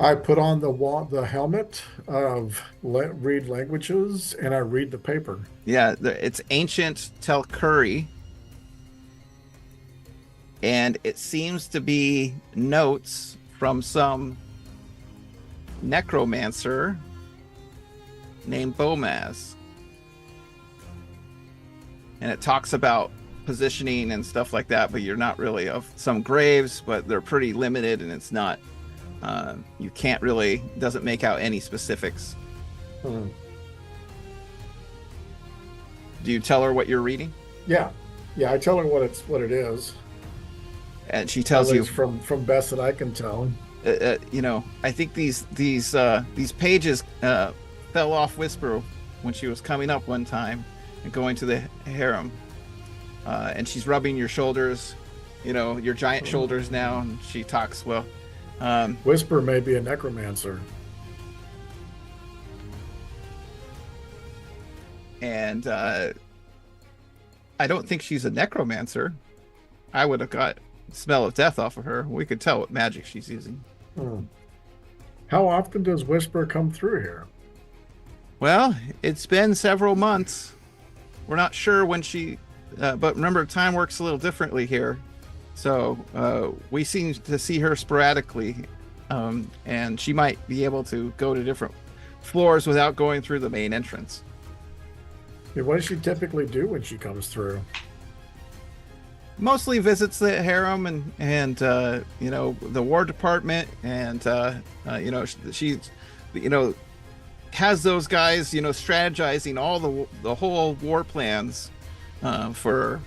I put on the helmet of read languages, and I read the paper. Yeah, it's ancient Telkuri, and it seems to be notes from some necromancer named Bomaz. And it talks about positioning and stuff like that, but you're not really of some graves, but they're pretty limited, and it's not, you can't really, doesn't make out any specifics. Hmm. Do you tell her what you're reading? Yeah, yeah. I tell her what it is. And she tells At you, least from best that I can tell. you know, I think these pages fell off Whisper when she was coming up one time and going to the harem, and she's rubbing your shoulders, you know, your giant shoulders now, and she talks, well, Whisper may be a necromancer. and I don't think she's a necromancer. I would have got smell of death off of her. We could tell what magic she's using. Hmm. How often does Whisper come through here? Well, it's been several months. We're not sure when she, but remember, time works a little differently here. So we seem to see her sporadically, and she might be able to go to different floors without going through the main entrance. Yeah, what does she typically do when she comes through? Mostly visits the harem and you know, the war department, and you know, she you know, has those guys, you know, strategizing all the whole war plans for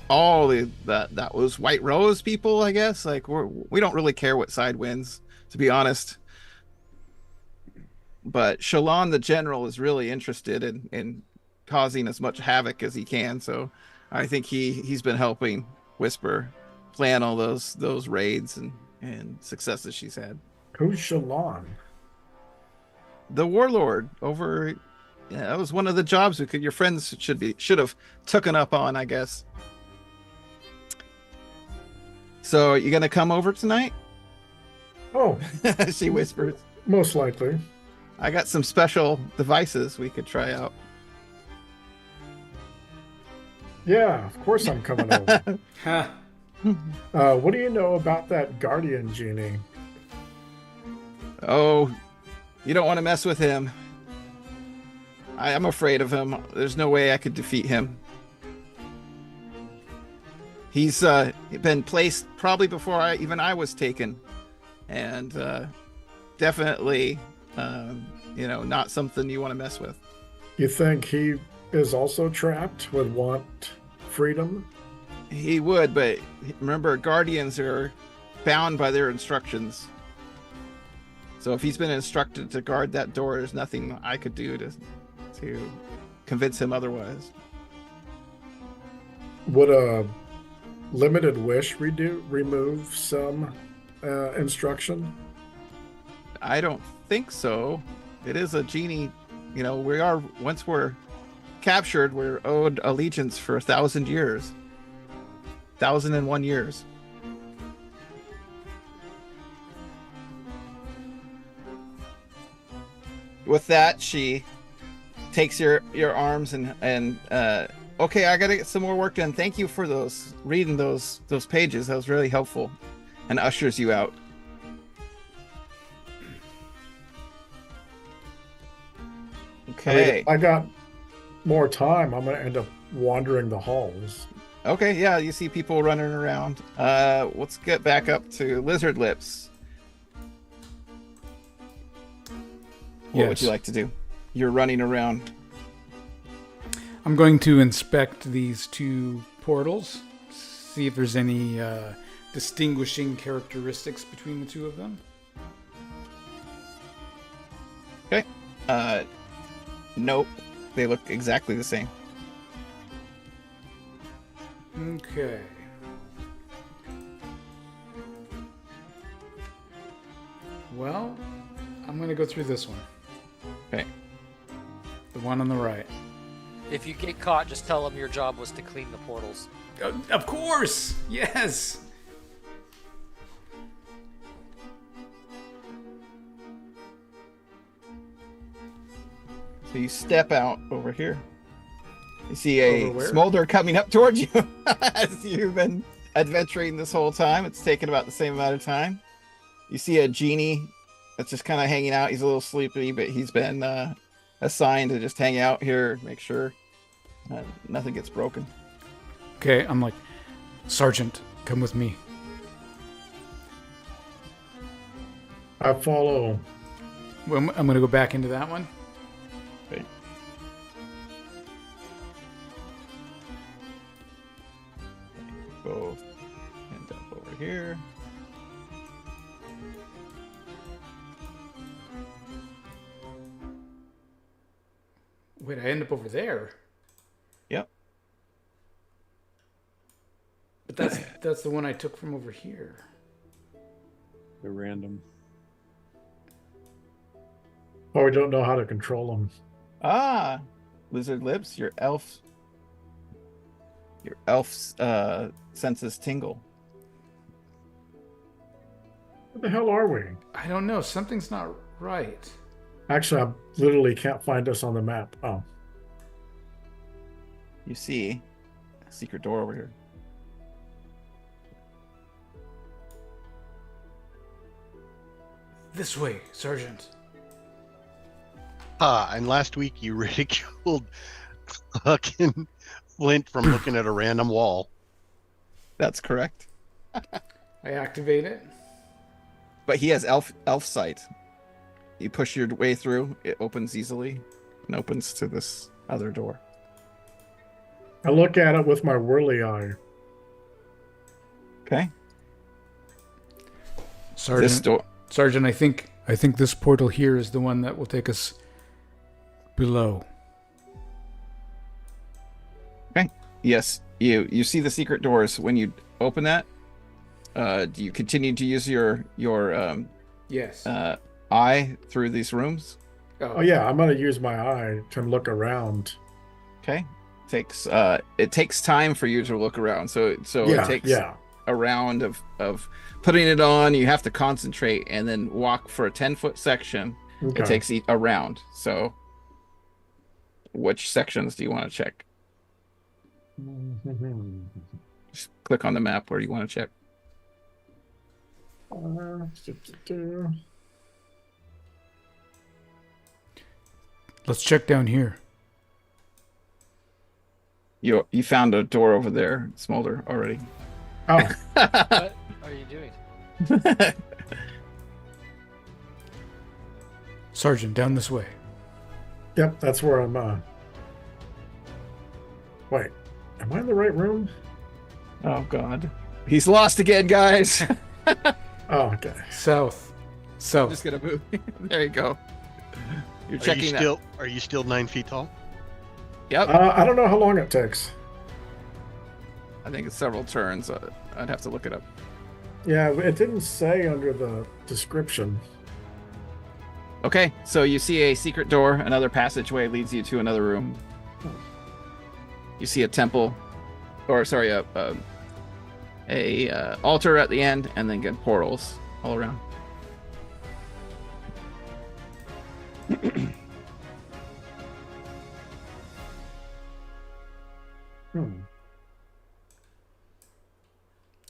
all that was White Rose people, I guess. Like, we don't really care what side wins, to be honest. But Shalon the general is really interested in causing as much havoc as he can, so I think he's been helping Whisper plan all those raids and successes she's had. Who's Shalon? The warlord over, yeah, that was one of the jobs your friends should have taken up on, I guess. So you gonna come over tonight? Oh, She whispers. most likely. I got some special devices we could try out. Yeah, of course I'm coming over. Ha. What do you know about that guardian genie? Oh, you don't want to mess with him. I am afraid of him. There's no way I could defeat him. He's been placed probably before I was taken, and definitely, you know, not something you want to mess with. You think he is also trapped, would want freedom? He would, but remember, guardians are bound by their instructions. So if he's been instructed to guard that door, there's nothing I could do to convince him otherwise. Would a limited wish remove some instruction? I don't think so. It is a genie. You know, once we're captured, we're owed allegiance for 1,000 years. 1,001 years. With that, she takes your arms and okay, I gotta get some more work done. Thank you for reading those pages. That was really helpful. And ushers you out. Okay. I got more time. I'm going to end up wandering the halls. Okay, yeah, you see people running around. Let's get back up to Lizard Lips. What would you like to do? You're running around. I'm going to inspect these 2 portals, see if there's any distinguishing characteristics between the 2 of them. Okay. Nope. They look exactly the same. Okay. Well, I'm going to go through this one. Okay. The one on the right. If you get caught, just tell them your job was to clean the portals. Of course! Yes! So you step out over here. You see a Over where? smolder coming up towards you as you've been adventuring this whole time. It's taken about the same amount of time. You see a genie that's just kind of hanging out. He's a little sleepy, but he's been assigned to just hang out here, make sure nothing gets broken. Okay, I'm like, Sergeant, come with me. I follow. Well, I'm going to go back into that one. Okay. Go end up over here. Wait, I end up over there. Yep. But that's the one I took from over here. They're random. Oh, we don't know how to control them. Ah, lizard lips. Your elf's senses tingle. What the hell are we? I don't know. Something's not right. Actually, I literally can't find us on the map. Oh, You see a secret door over here. This way, Sergeant. And last week you ridiculed fucking Flint from looking at a random wall. That's correct. I activate it. But he has elf sight. You push your way through, it opens easily and opens to this other door. I look at it with my whirly eye. Okay. Sergeant, This door. Sergeant, I think this portal here is the one that will take us below. Okay. Yes. You see the secret doors when you open that. Do you continue to use your Yes. eye through these rooms? Oh yeah, I'm gonna use my eye to look around. Okay. It takes time for you to look around. So Yeah, it takes yeah. a round of putting it on. You have to concentrate and then walk for a 10-foot section. Okay. It takes a round. So which sections do you want to check? Just click on the map where you want to check. Let's check down here. You found a door over there, Smolder, already. Oh, What are you doing? Sergeant, down this way. yep, that's where I'm. Wait, am I in the right room? Oh God, he's lost again, guys. Oh, okay. South. I'm South. just gonna move. There you go. You're Are checking you that. still are you still 9 feet tall? Yep. I don't know how long it takes. I think it's several turns. I'd have to look it up. Yeah, it didn't say under the description. Okay, so you see a secret door. Another passageway leads you to another room. You see a temple, or sorry, a altar at the end, and then get portals all around.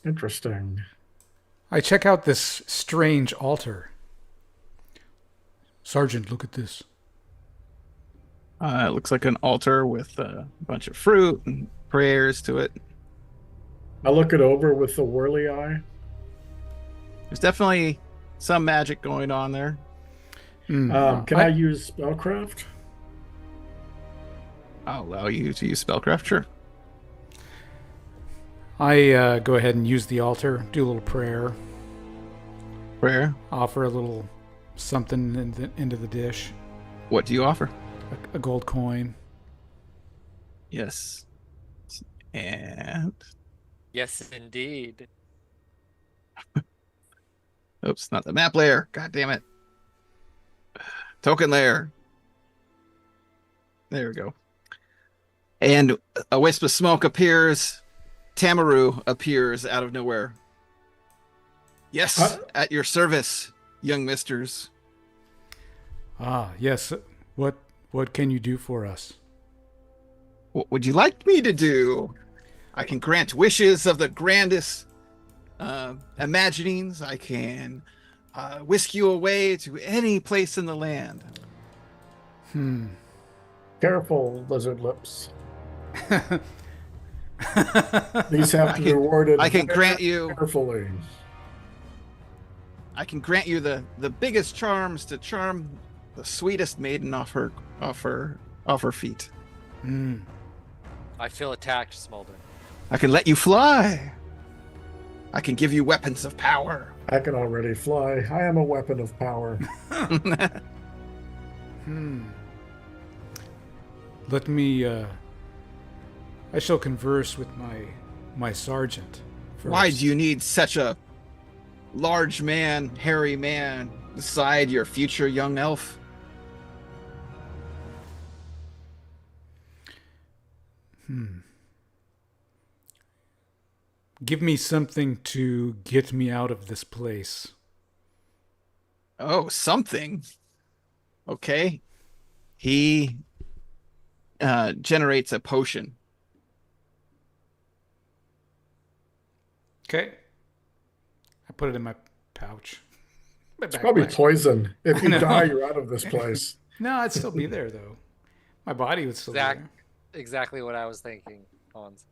Interesting. I check out this strange altar. Sergeant, look at this. It looks like an altar with a bunch of fruit and prayers to it. I look it over with the whirly eye. There's definitely some magic going on there. Can I use spellcraft? I'll allow you to use spellcraft, sure. I go ahead and use the altar, do a little prayer, Prayer. offer a little something into the dish, What do you offer? a gold coin. Yes. And Yes, indeed. Oops, not the map layer. God damn it. Token layer. There we go. And a wisp of smoke appears. Tamaru appears out of nowhere. Yes, at your service, young misters. Ah, yes. What can you do for us? What would you like me to do? I can grant wishes of the grandest imaginings. I can whisk you away to any place in the land. Careful, lizard lips. These have to be rewarded. I can grant you carefully. I can grant you the biggest charms to charm the sweetest maiden off her feet. I feel attacked, Smolder. I can let you fly. I can give you weapons of power. I can already fly. I am a weapon of power. Let me. I shall converse with my sergeant. First. Why do you need such a large man, hairy man beside your future young elf? Give me something to get me out of this place. Oh, something. Okay. He generates a potion. Okay. I put it in my pouch. It's probably poison. If you die, you're out of this place. No, I'd still be there, though. My body would still be there. Exactly what I was thinking, Hans.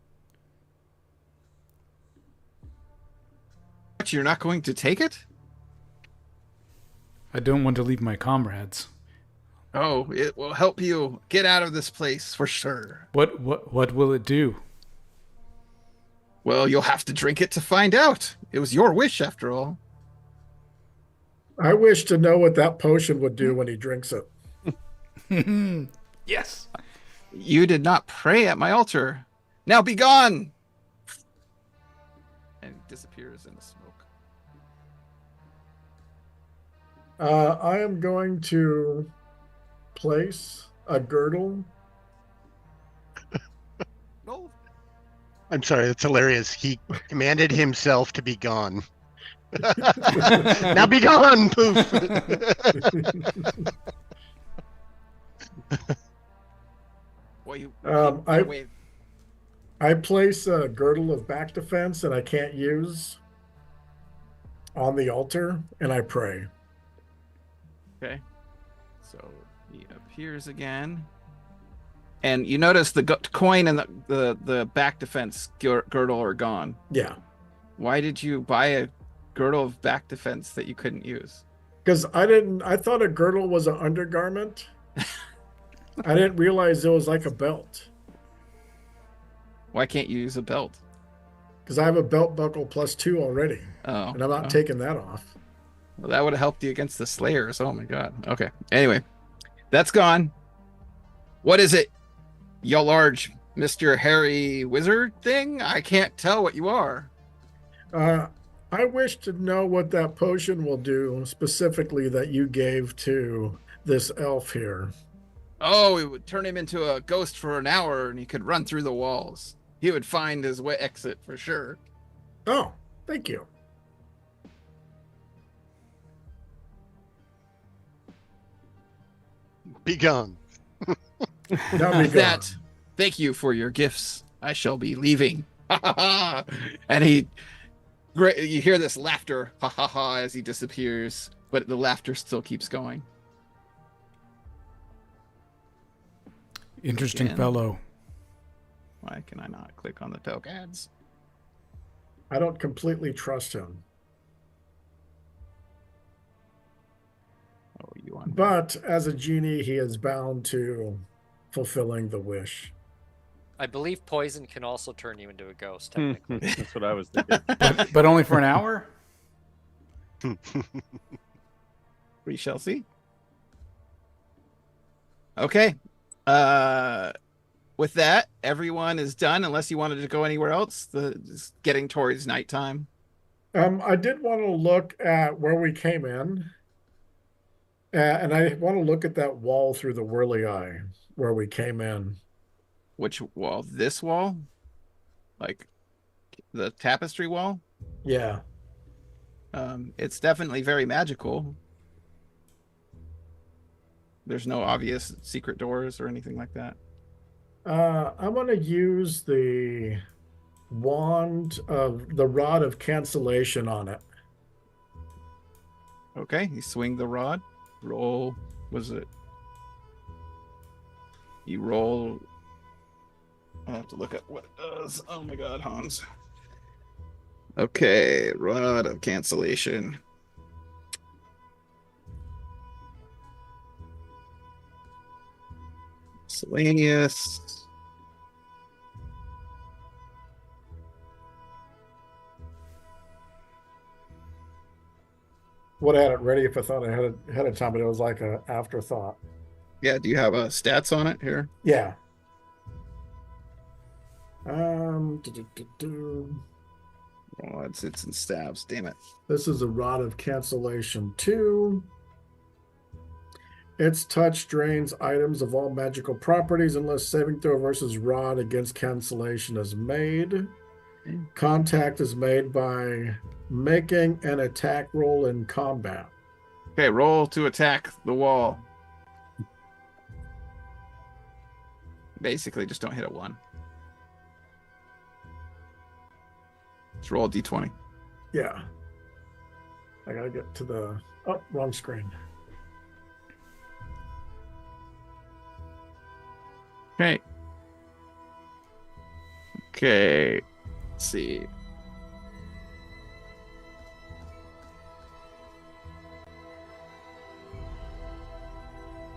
But you're not going to take it? I don't want to leave my comrades. Oh, it will help you get out of this place for sure. What will it do? Well, you'll have to drink it to find out. It was your wish, after all. I wish to know what that potion would do when he drinks it. Yes. You did not pray at my altar. Now be gone! And it disappears in the smoke. I am going to place a girdle. Oh. I'm sorry, that's hilarious. He commanded himself to be gone. Now be gone, poof. Well, I place a girdle of back defense that I can't use on the altar, and I pray. Okay. So he appears again. And you notice the coin and the back defense girdle are gone. Yeah. Why did you buy a girdle of back defense that you couldn't use? Because I thought a girdle was an undergarment. I didn't realize it was like a belt. Why can't you use a belt? Because I have a belt buckle +2 already. Oh. And I'm not taking that off. Well, that would have helped you against the Slayers. Oh my god. Okay. Anyway, that's gone. What is it? You large Mr. Hairy Wizard thing? I can't tell what you are. I wish to know what that potion will do, specifically that you gave to this elf here. Oh, it would turn him into a ghost for an hour and he could run through the walls. He would find his way exit for sure. Oh, thank you. Be gone. That, thank you for your gifts. I shall be leaving. And you hear this laughter, ha ha ha, as he disappears, but the laughter still keeps going. Interesting fellow. Why can I not click on the tokens? I don't completely trust him. Oh, you want? But as a genie, he is bound to fulfilling the wish. I believe poison can also turn you into a ghost, technically. That's what I was thinking. But only for an hour? We shall see. Okay. With that, everyone is done unless you wanted to go anywhere else. It's getting towards nighttime. I did want to look at where we came in, and I want to look at that wall through the whirly eye where we came in. Which wall? This wall? Like the tapestry wall? Yeah. It's definitely very magical. There's no obvious secret doors or anything like that. I'm going to use the rod of cancellation on it. Okay, you swing the rod. Roll. Was it? You roll. I have to look at what it does. Oh my God, Hans. Okay, rod of cancellation. Miscellaneous. Would have had it ready if I thought I had it ahead of time, but it was like an afterthought. Yeah, do you have stats on it here? Yeah. Rods, hits, and stabs. Damn it. This is a rod of cancellation 2. Its touch drains items of all magical properties unless saving throw versus rod against cancellation is made. Contact is made by making an attack roll in combat. Okay, roll to attack the wall. Basically, just don't hit a 1. Just roll a d20. Yeah. I gotta get to the... Oh, wrong screen. Okay. Okay. Let's see.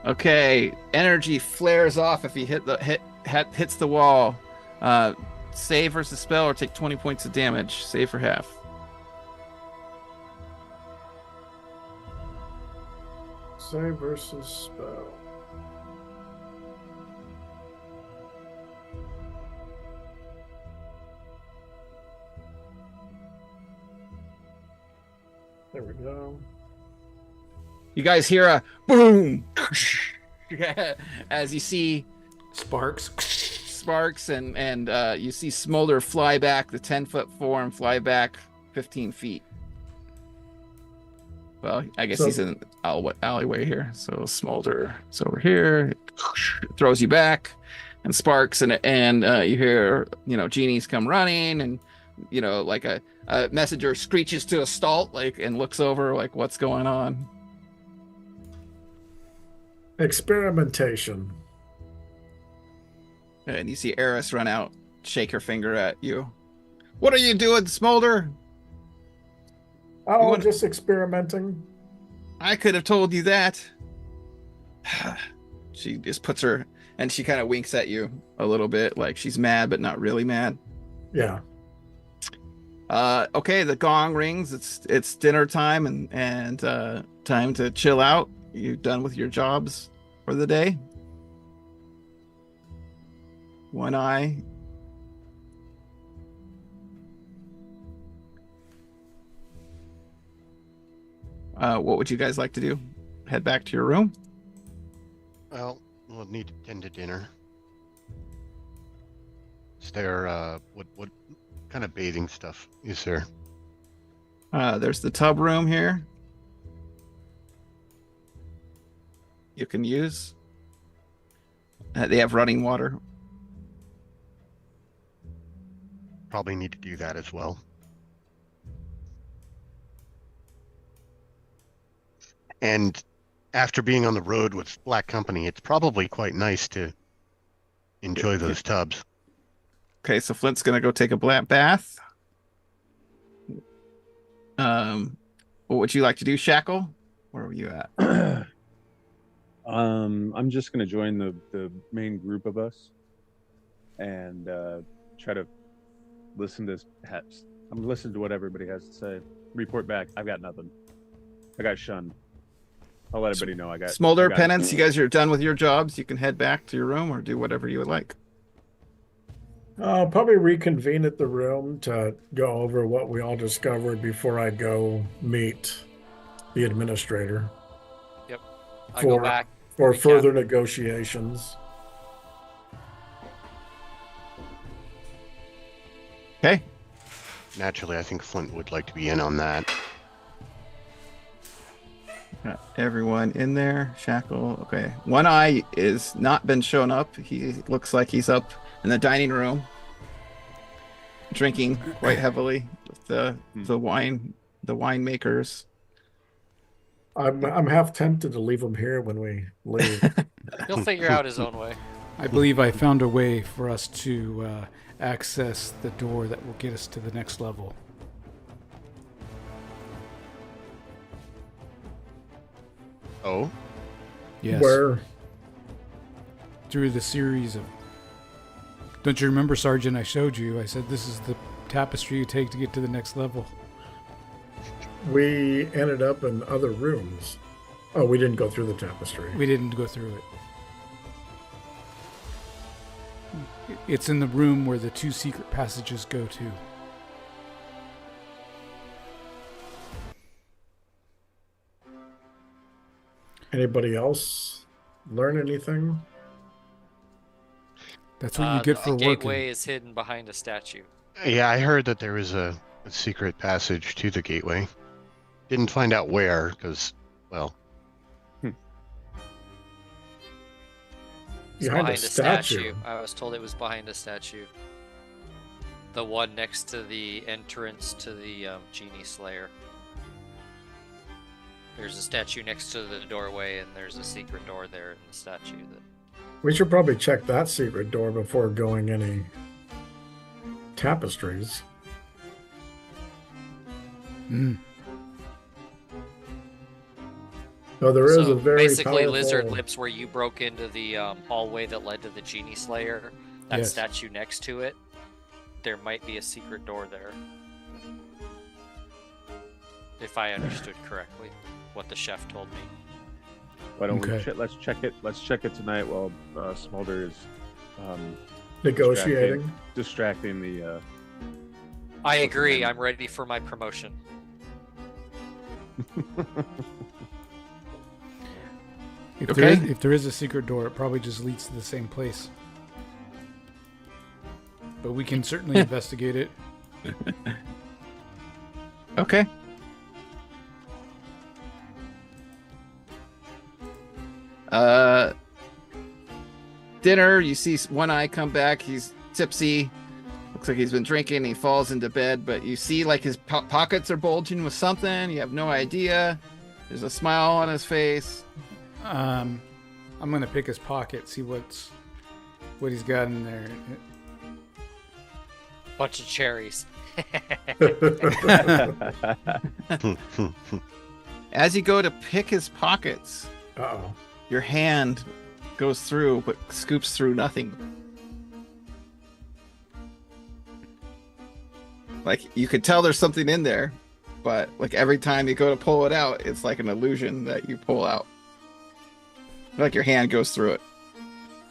Okay, energy flares off if he hits the wall. Save versus spell or take 20 points of damage. Save for half. Save versus spell. There we go. You guys hear a boom as you see sparks and you see Smolder fly back, the 10-foot form fly back 15 feet. Well, I guess he's in alleyway here. So Smolder is over here, throws you back, and sparks, and you hear genies come running, and like a messenger screeches to a stall, and looks over what's going on. Experimentation. And you see Eris run out, shake her finger at you. What are you doing, Smolder? Oh, just experimenting. I could have told you that. She just puts her, and she kind of winks at you a little bit, like she's mad, but not really mad. Yeah. Okay, the gong rings. It's dinner time and time to chill out. You done with your jobs for the day? One eye. What would you guys like to do? Head back to your room? Well, we'll need to tend to dinner. Is there what kind of bathing stuff is there? There's the tub room here. You can use. They have running water. Probably need to do that as well. And after being on the road with Black Company, it's probably quite nice to enjoy those tubs. Okay, so Flint's gonna go take a bath. What would you like to do, Shackle? Where were you at? I'm just gonna join the main group of us and try to listen to I'm listening to what everybody has to say. Report back. I've got nothing. I got shunned. I'll let everybody know I got Smolder, Penance, you guys are done with your jobs. You can head back to your room or do whatever you would like. I'll probably reconvene at the room to go over what we all discovered before I go meet the administrator Yep. I go for back. for recap. further negotiations. Okay. Naturally, I think Flint would like to be in on that. Got everyone in there. Shackle. Okay. One Eye is not been shown up. He looks like he's up in the dining room, drinking quite heavily with the winemakers. I'm half tempted to leave him here when we leave. He'll figure out his own way. I believe I found a way for us to access the door that will get us to the next level. Oh, Yes. Where? Through the series of... Don't you remember, Sergeant, I showed you? I said this is the tapestry you take to get to the next level. We ended up in other rooms. Oh, we didn't go through the tapestry. We didn't go through it. It's in the room where the two secret passages go to. Anybody else learn anything? That's what you get for the working. gateway is hidden behind a statue. yeah, I heard that there was a secret passage to the gateway. Didn't find out where, because, well, It's Behind a a statue. I was told it was behind a statue. The one next to the entrance to the Genie Slayer. There's a statue next to the doorway, and there's a secret door there in the statue. We should probably check that secret door before going any tapestries. Mm. No, there is So a very basically, powerful... Lizard Lips, where you broke into the hallway that led to the Genie Slayer, that Yes. statue next to it, there might be a secret door there. If I understood correctly, what the chef told me. Why don't Okay. let's check it. Let's check it tonight while Smolder is negotiating. distracting the. I agree. I'm ready for my promotion. If there is a secret door, it probably just leads to the same place. But we can certainly investigate it. Okay. Dinner, you see One Eye come back. He's tipsy. Looks like he's been drinking. He falls into bed, but you see like his pockets are bulging with something. You have no idea. There's a smile on his face. I'm gonna pick his pocket, see what he's got in there. Bunch of cherries. As you go to pick his pockets, Uh-oh. your hand goes through, but scoops through nothing. Like, you could tell there's something in there, but like every time you go to pull it out, it's like an illusion that you pull out. Like your hand goes through it.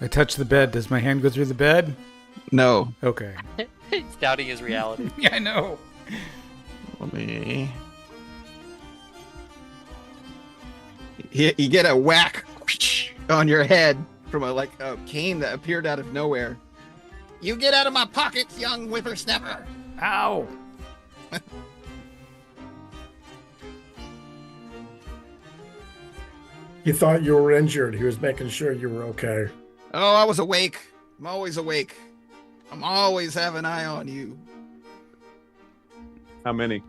I touch the bed. Does my hand go through the bed? No. Okay. He's doubting his reality. Yeah, I know. Let me... You get a whack on your head from a cane that appeared out of nowhere. You get out of my pockets, young whippersnapper! Ow! He thought you were injured. He was making sure you were okay. Oh, I was awake. I'm always awake. I'm always have an eye on you. How many?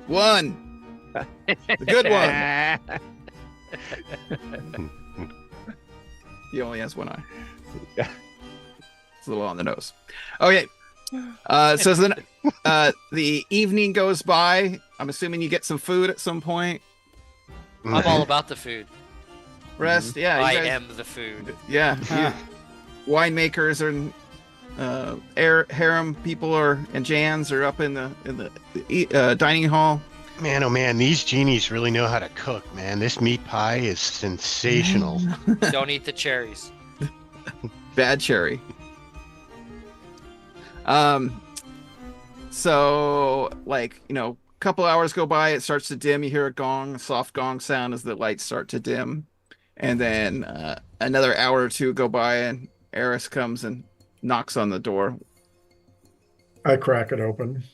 One. The good one. He only has one eye. Yeah. It's a little on the nose. Okay. So then the evening goes by. I'm assuming you get some food at some point. I'm all about the food. Rest. Yeah. you I guys- am the food. Yeah. Winemakers and harem people and Jans are up in the dining hall. man, oh man, these genies really know how to cook, man. This meat pie is sensational. Don't eat the cherries. Bad cherry. So, like, a couple hours go by, it starts to dim. You hear a gong, a soft gong sound as the lights start to dim. And then another hour or two go by, and Eris comes and knocks on the door. I crack it open.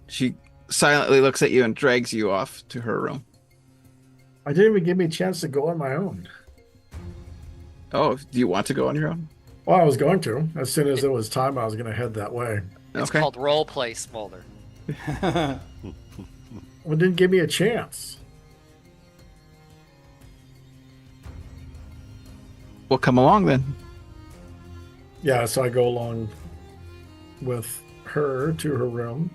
She silently looks at you and drags you off to her room. I didn't even give me a chance to go on my own. Oh, do you want to go on your own? Well, I was going to. As soon as it was time, I was going to head that way. It's Okay. called role play, Smolder. Well, it didn't give me a chance. Well, come along then. Yeah, so I go along with her to her room.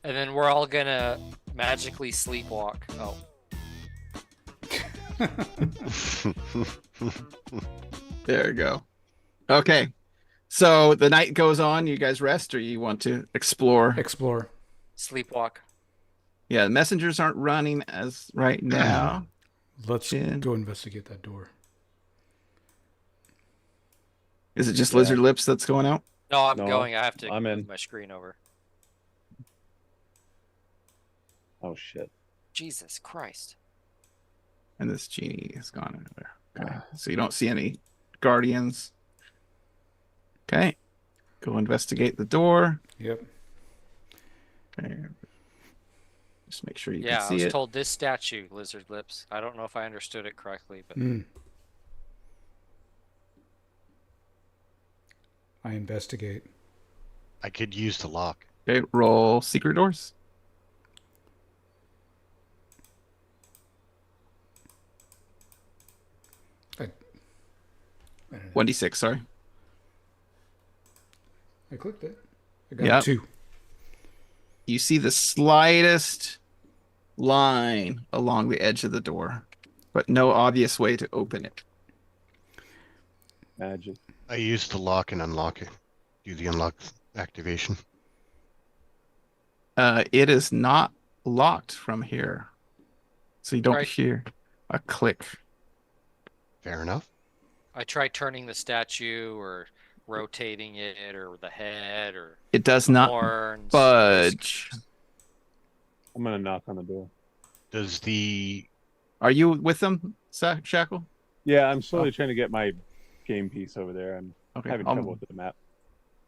And then we're all gonna magically sleepwalk. Oh. There you go. Okay. So the night goes on. You guys rest, or you want to explore? Explore. Sleepwalk. Yeah, the messengers aren't running as right now. Let's Yeah. go investigate that door. Is it just lizard lips that's going out? No, I'm No, going. I have to I'm move in. my screen over. Oh shit. Jesus Christ. And this genie has gone over. Okay. So you don't see any guardians. Okay. Go investigate the door. Yep. Okay. Just make sure you Yeah, can I see was it. told this statue, lizard lips. I don't know if I understood it correctly, but I investigate. I could use the lock. Okay, roll secret doors. I don't know. 1d6, sorry. I clicked it. I got Yep. 2. You see the slightest line along the edge of the door, but no obvious way to open it. Magic. I use the lock and unlock it. Do the unlock activation. It is not locked from here. So you don't Right. hear a click. Fair enough. I tried turning the statue or rotating it or the head or It does the not horns. budge. I'm gonna knock on the door. Does the Are you with them, Shackle? Yeah, I'm slowly trying to get my game piece over there. I'm Okay, having I'll, trouble with the map.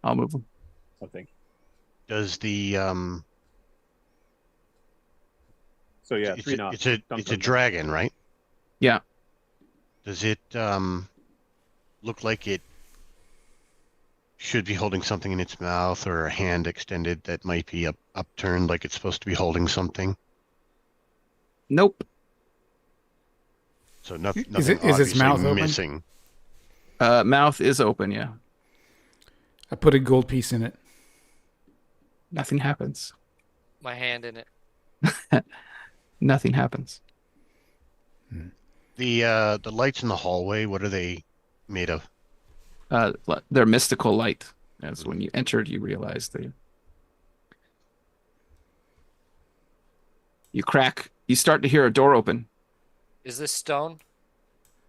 I'll move them. I think. does the So yeah, it's 3 a, knocks. it's a Dunk, it's a dunk, dunk. dragon, right? Yeah. Does it look like it should be holding something in its mouth or a hand extended that might be upturned like it's supposed to be holding something? Nope. So nothing Is its obviously mouth open? missing. Mouth is open, yeah. I put a gold piece in it. Nothing happens. My hand in it. Nothing happens. The lights in the hallway, what are they made of? They're mystical light. As when you entered, you realized you crack. You start to hear a door open. Is this stone?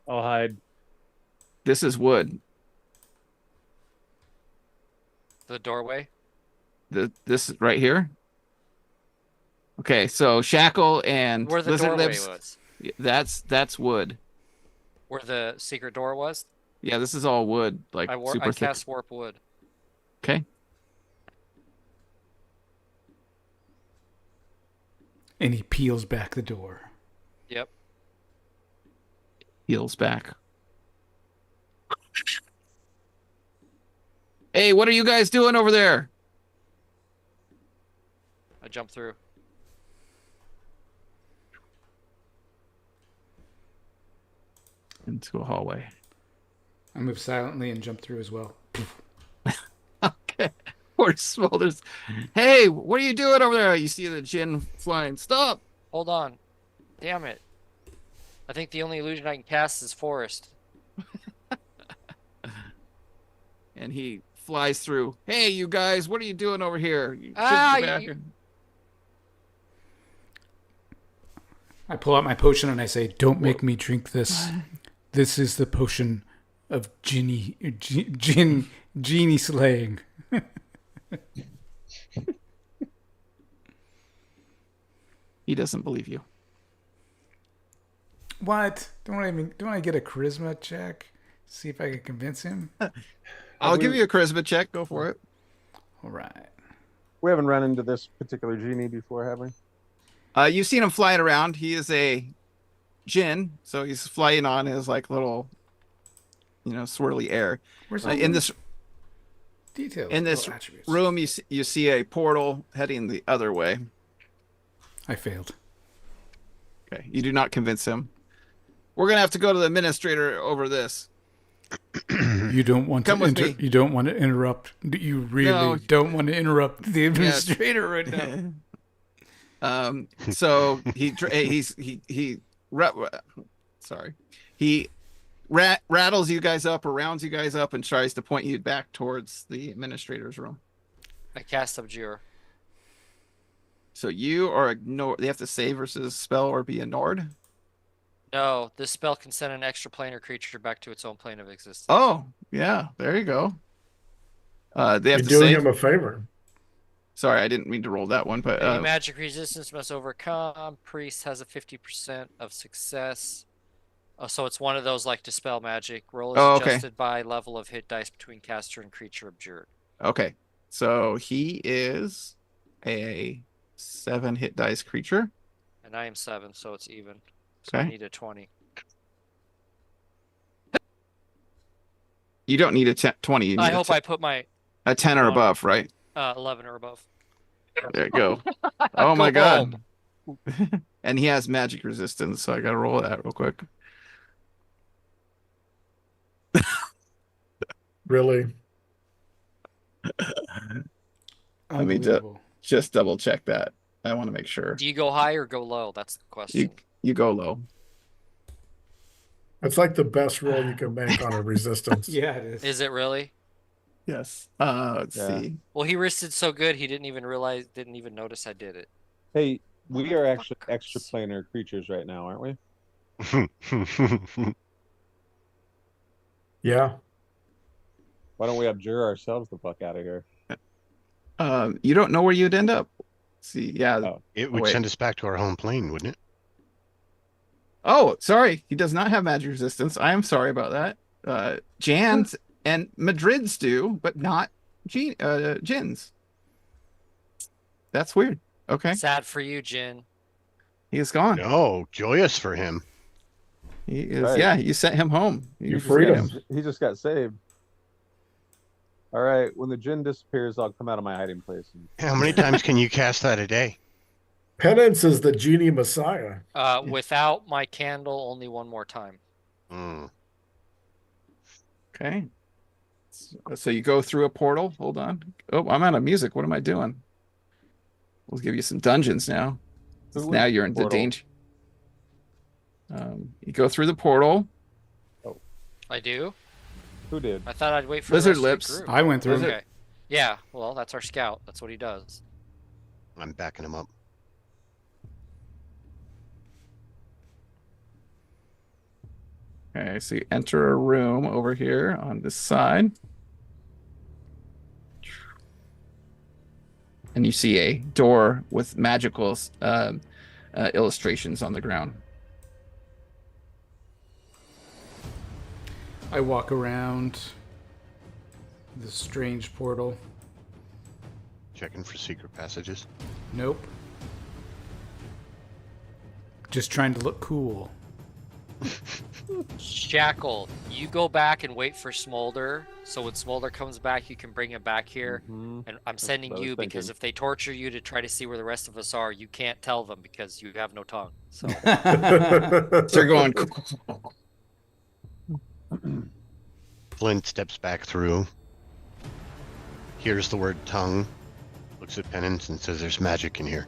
I'll hide. This is wood. The doorway? This right here. Okay, so Shackle and Where the Lizard doorway Lips. was? That's wood. Where the secret door was? Yeah, this is all wood, like I super thick. cast warp wood. Okay. And he peels back the door. Yep. Heels back. Hey, what are you guys doing over there? I jumped through. Into a hallway. I move silently and jump through as well. Okay. Poor Smolders. Hey, what are you doing over there? You see the djinn flying. Stop! Hold on. Damn it. I think the only illusion I can cast is forest. And he flies through. Hey, you guys, what are you doing over here? You should Ah, go back you- and- I pull out my potion and I say, "Don't make me drink this. This is the potion of genie slaying. He doesn't believe you. What? Don't I get a charisma check? See if I can convince him. I'll give you a charisma check. Go for it. All right. We haven't run into this particular genie before, have we? You've seen him flying around. He is a djinn, so he's flying on his like little, swirly air. Where's In this details? in this attributes? room, you see a portal heading the other way. I failed. Okay, you do not convince him. We're gonna have to go to the administrator over this. You don't want Come to with me. You don't want to interrupt. You really don't want to interrupt the administrator right now. So he rattles you guys up or rounds you guys up and tries to point you back towards the administrator's room. I cast Abjure. So you are ignored. They have to save versus spell or be ignored. No, this spell can send an extra planar creature back to its own plane of existence. Oh, yeah, there you go. They have You're to doing save. him a favor. Sorry, I didn't mean to roll that one, but Any magic resistance must overcome. Priest has a 50% of success. Oh, so it's one of those like dispel magic. Roll is adjusted by level of hit dice between caster and creature abjured. okay. So he is a 7 hit dice creature. And I am 7, so it's even. So I Okay. need a 20. You don't need a 20. You need I hope I put my a 10 or above, right? 11 or above. There you go. Oh my Go god. And he has magic resistance, so I gotta roll that real quick. Really? Let me just double check that. I want to make sure. Do you go high or go low? That's the question. You go low. That's like the best roll you can make on a resistance. Yeah, it is. Is it really? Yes. Let's see. Well, he risted so good he didn't even notice I did it. Hey, we are actually extra planar creatures right now, aren't we? Yeah. Why don't we abjure ourselves the fuck out of here? You don't know where you'd end up. Let's see, yeah. Oh. It would send us back to our home plane, wouldn't it? Oh, sorry. He does not have magic resistance. I am sorry about that. Jan's and Madrid's do, but not Jin's. That's weird. Okay. Sad for you, Jin. He is gone. No, joyous for him. He is. Right. Yeah, you sent him home. You freed him. He just got saved. All right, when the djinn disappears, I'll come out of my hiding place. How many times can you cast that a day? Penance is the genie messiah. Without my candle, only one more time. Okay. So you go through a portal. Hold on. Oh, I'm out of music. What am I doing? We'll give you some dungeons now. Now you're in the danger. You go through the portal. I do? Who did? I thought I'd wait for Lizard the rest Lips. of the group. I went through. Okay. Yeah, well, that's our scout. That's what he does. I'm backing him up. Okay, so you enter a room over here on this side. And you see a door with magical illustrations on the ground. I walk around the strange portal. Checking for secret passages. Nope. Just trying to look cool. Shackle, you go back and wait for Smolder. So when Smolder comes back, you can bring him back here. Mm-hmm. And I'm sending what I was you because thinking. if they torture you to try to see where the rest of us are, you can't tell them because you have no tongue. So So you're going. Flint steps back through. Hears the word tongue. Looks at Penance and says there's magic in here.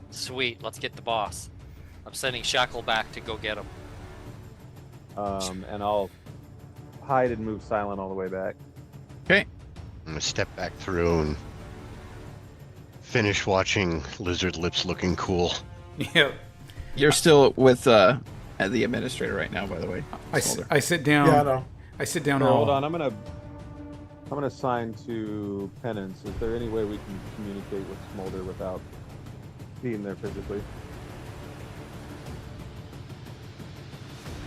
sweet, let's get the boss. I'm sending Shackle back to go get him. And I'll hide and move silent all the way back. Okay. I'm gonna step back through and finish watching Lizard Lips looking cool. Yep. You're still with the administrator right now, by the way. I sit down. Yeah, I know. I sit down. Here, all... hold on. I'm gonna sign to Penance. Is there any way we can communicate with Smolder without being there physically?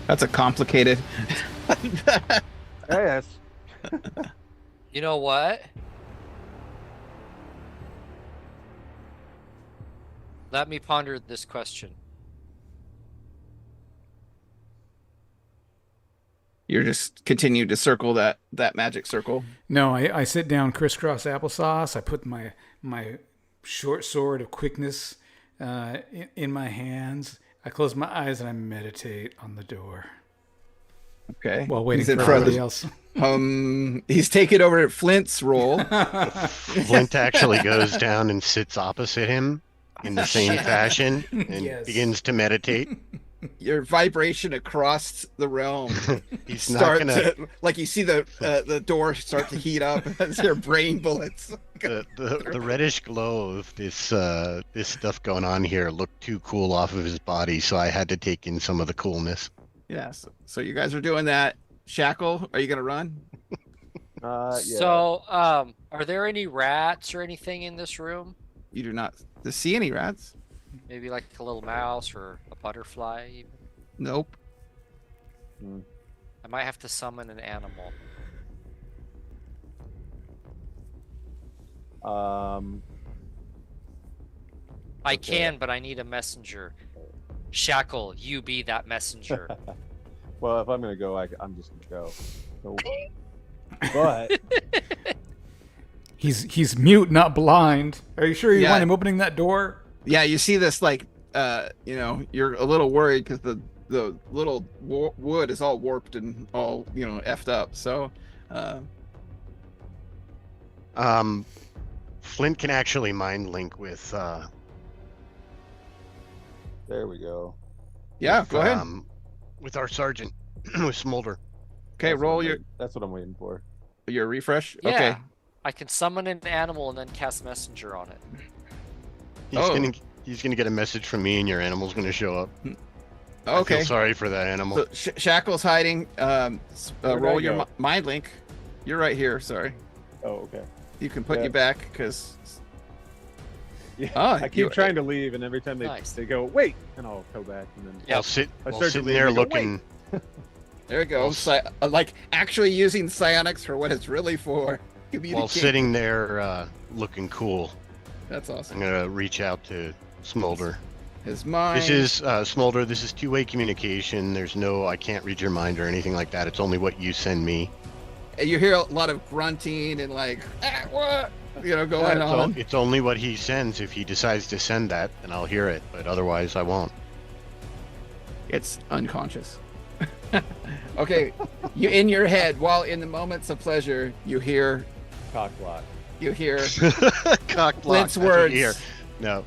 That's a complicated. Yes. You know what? Let me ponder this question. You're just continue to circle that magic circle. No, I sit down crisscross applesauce. I put my short sword of quickness in my hands. I close my eyes and I meditate on the door. Okay. While waiting He's in for front everybody of else. He's taking over at Flint's role. Flint actually goes down and sits opposite him in the same fashion and Yes. begins to meditate. Your vibration across the realm He's not gonna. like you see the door start to heat up as your brain bullets. The reddish glow of this stuff going on here looked too cool off of his body, so I had to take in some of the coolness. Yes. So you guys are doing that. Shackle, are you gonna run? Yeah. So, are there any rats or anything in this room? You do not see any rats. Maybe like a little mouse or a butterfly even? Nope. I might have to summon an animal. I can, but I need a messenger. Shackle, you be that messenger. Well, if I'm gonna go, I'm just gonna go. So, but He's mute, not blind. Are you sure you Yeah. want him opening that door? Yeah, you see this like you're a little worried because the little wood is all warped and all effed up. So Flint can actually mind link with there we go. yeah, go ahead. with our sergeant with Smolder. Okay, roll That's what I'm waiting for. your refresh. Yeah. Okay. I can summon an animal and then cast messenger on it. He's gonna get a message from me, and your animal's gonna show up. I Okay. feel sorry for that animal. So Shackle's hiding. Where'd Roll I your go? mind link. You're right here. Sorry. Oh, okay. You can put Yeah. you back because. Yeah. Oh, I keep trying to leave, and every time Nice. they go wait, and I'll go back, and then Yeah. I'll sit I start to sitting leave there and go, looking. There we go. Well, Like actually using psionics for what it's really for. While Communicate. sitting there looking cool, That's I'm awesome. gonna reach out to Smolder. His mind. This is Smolder. This is two-way communication. There's no, I can't read your mind or anything like that. It's only what you send me. You hear a lot of grunting and like what going Yeah, on. it's only what he sends. If he decides to send that, then I'll hear it. But otherwise, I won't. It's unconscious. Okay, you in your head while in the moments of pleasure, you hear cock block. Cock block. Flint's that's what words. you hear. No.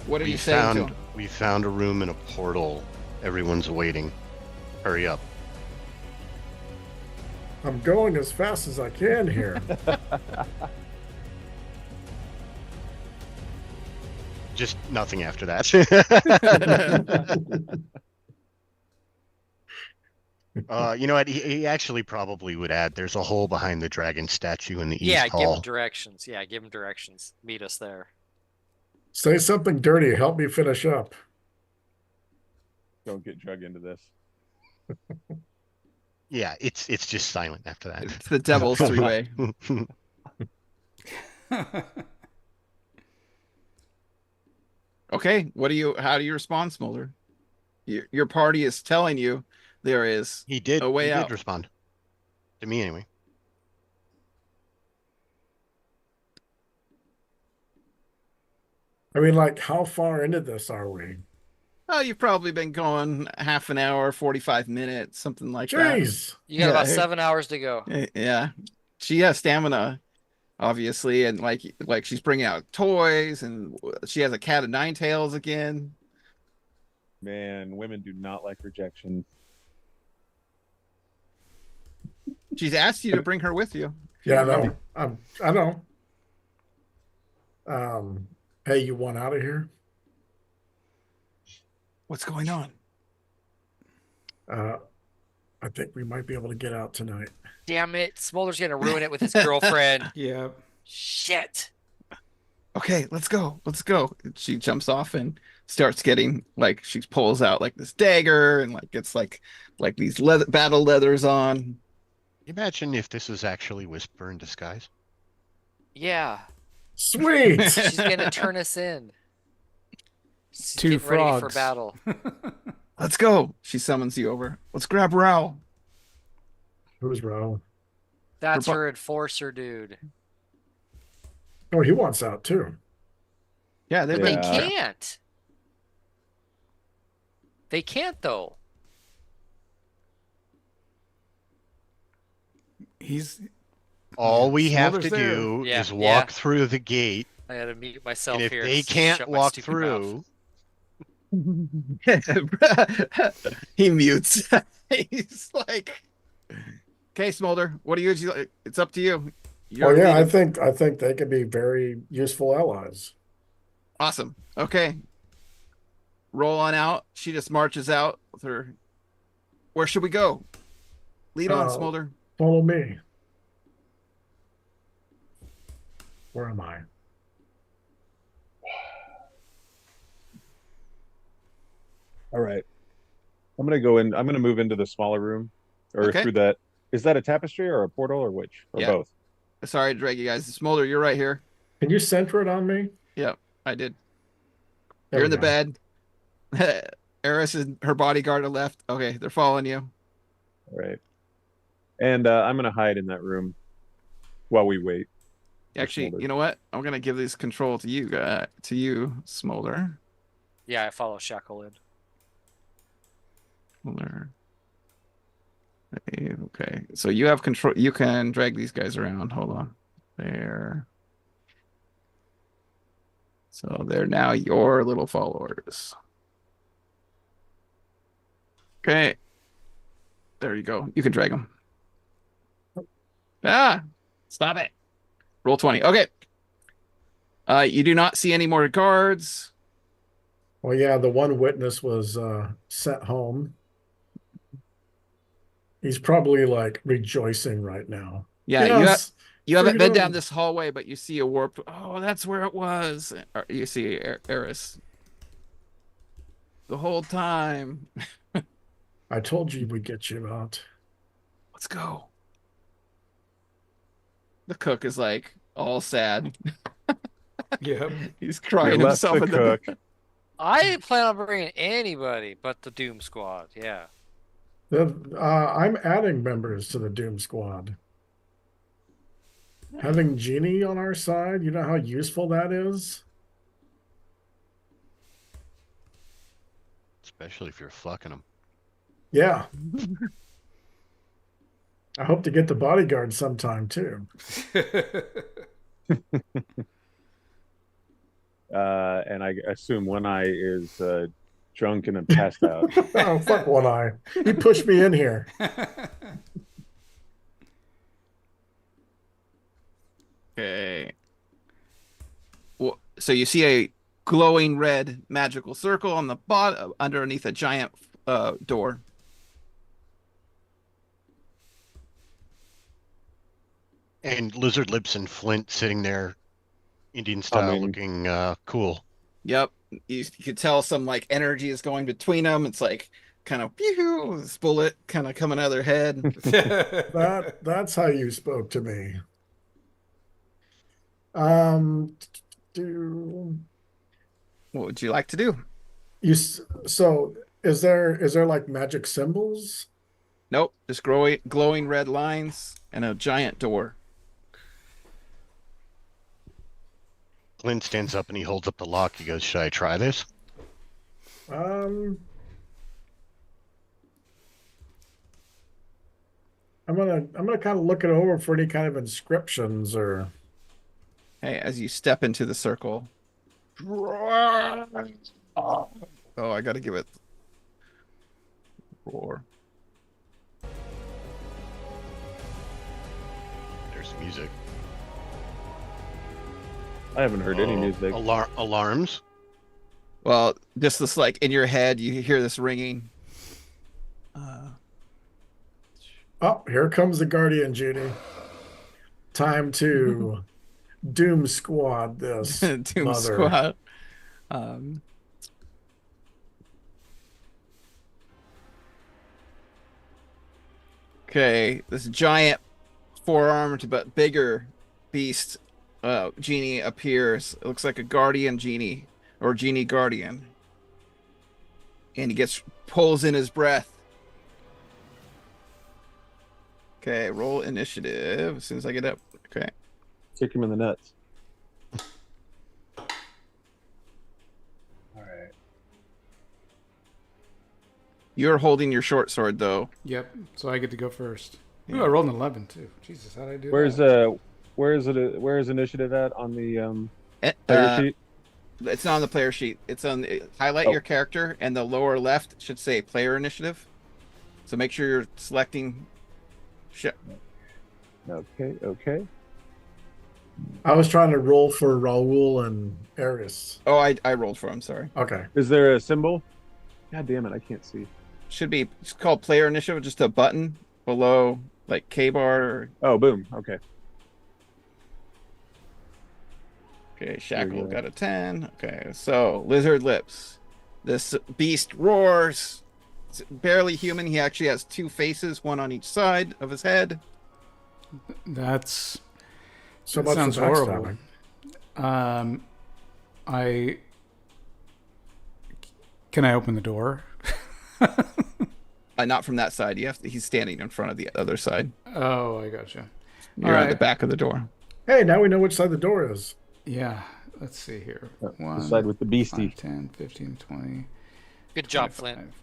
What are you saying to him? We found a room in a portal. Everyone's waiting. Hurry up. I'm going as fast as I can here. Just nothing after that. You know what? He actually probably would add. There's a hole behind the dragon statue in the Yeah, east give hall. him directions. Yeah, give him directions. Meet us there. Say something dirty. Help me finish up. Don't get drug into this. Yeah, it's just silent after that. It's the devil's three-way. Okay, how do you respond, Smolder? Your party is telling you there is He did. a way he out. did respond to me anyway. I mean, like, how far into this are we? Oh, you've probably been going half an hour, 45 minutes, something like that. Jeez. You got Yeah, about hey. 7 hours to go. Yeah, she has stamina, obviously, and like she's bringing out toys, and she has a cat of nine tails again. Man, women do not like rejection. She's asked you to bring her with you. Yeah, no, I know. Hey, you want out of here? What's going on? I think we might be able to get out tonight. Damn it. Smolder's going to ruin it with his girlfriend. Yeah. Shit. Okay, let's go. Let's go. She jumps off and starts getting like she pulls out like this dagger and like gets like these battle leathers on. Imagine if this was actually Whisper in disguise. Yeah. Sweet. She's going to turn us in. She's Two getting ready for frogs. battle. Let's go. She summons you over. Let's grab Rao. Who's wrong? That's her enforcer dude. Oh, he wants out too. Yeah, they've But they been. can't. They can't though. He's All we have Smolder's to there. do Yeah, is walk through the gate, I had to mute myself and if here. they to can't shut my walk stupid mouth. through, He mutes. He's like, "Okay, Smolder, what do you? It's up to you." Oh yeah, I leading. think they could be very useful allies. Awesome. Okay, roll on out. She just marches out with her. Where should we go? Lead on, Smolder. Follow me. Where am I? All right. I'm gonna go in. I'm gonna move into the smaller room, or Okay. through that. Is that a tapestry or a portal or which or Yeah. both? Sorry to drag you guys. Smolder, you're right here. Can you center it on me? Yep, I did. There You're we in the go. bed. Eris and her bodyguard are left. Okay, they're following you. All right. And I'm gonna hide in that room while we wait. Actually, Smolder. you know what? I'm gonna give this control to you, Smolder. Yeah, I follow Shackle in. Smolder. Okay, so you have control. You can drag these guys around. Hold on. There. So they're now your little followers. Okay. There you go. You can drag them. Ah, stop it. Roll 20. Okay. You do not see any more guards. Well, yeah, the one witness was sent home. He's probably like rejoicing right now. Yeah, Yes, you haven't been down freedom. this hallway, but you see a warped. Oh, that's where it was. You see Eris. The whole time. I told you we'd get you out. Let's go. The cook is like all sad. Yep. He's We crying left himself the in the cook. bed. I didn't plan on bringing anybody but the Doom Squad. Yeah. I'm adding members to the Doom Squad. Having Genie on our side, you know how useful that is? especially if you're fucking them. Yeah. I hope to get the bodyguard sometime too. And I assume One Eye is drunk and passed out. Oh, fuck One Eye. He pushed me in here. Okay. Well, so you see a glowing red magical circle on the bottom underneath a giant door. And Lizard Lips and Flint sitting there, Indian style, Humming. looking cool. Yep. You could tell some like energy is going between them. It's like kind of pew, this bullet kind of coming out of their head. That's how you spoke to me. Do What would you like to do? so is there like magic symbols? Nope. Just glowing red lines and a giant door. Glenn stands up and he holds up the lock. He goes, "Should I try this?" I'm gonna kind of look it over for any kind of inscriptions or Hey, as you step into the circle. Oh, I gotta give it roar. There's music. I haven't heard any music. Alarms. Well, just this like in your head, you hear this ringing. Oh, here comes the Guardian Genie. Time to Doom Squad this Doom mother. Squad. Um, okay, this giant four-armed but bigger beast genie appears. It looks like a guardian genie or genie guardian. And he pulls in his breath. Okay, roll initiative as soon as I get up. Okay. Kick him in the nuts. All right. You're holding your short sword though. Yep. So I get to go first. Ooh, Yeah. I rolled an 11 too. Jesus, how did I do Where's that? where's initiative at on the Eh, player sheet? It's not on the player sheet. It's on highlight Oh. your character and the lower left should say player initiative. So make sure you're selecting Okay. I was trying to roll for Raul and Aris. Oh, I rolled for him, sorry. Okay. Is there a symbol? God damn it, I can't see. Should be it's called player initiative, just a button below like K bar or Oh, boom. Okay. okay, Shackle There you go. got a 10. Okay, so lizard lips. This beast roars. It's barely human. He actually has two faces, one on each side of his head. That's So that much sounds for horrible. backstabbing. I can I open the door? Not from that side. He's standing in front of the other side. Oh, I gotcha. You're at the Alright. back of the door. Hey, now we know which side the door is. Yeah. Let's see here. The 1, side with the beastie. 5, 10, 15, 20, Good job, 25, Flint.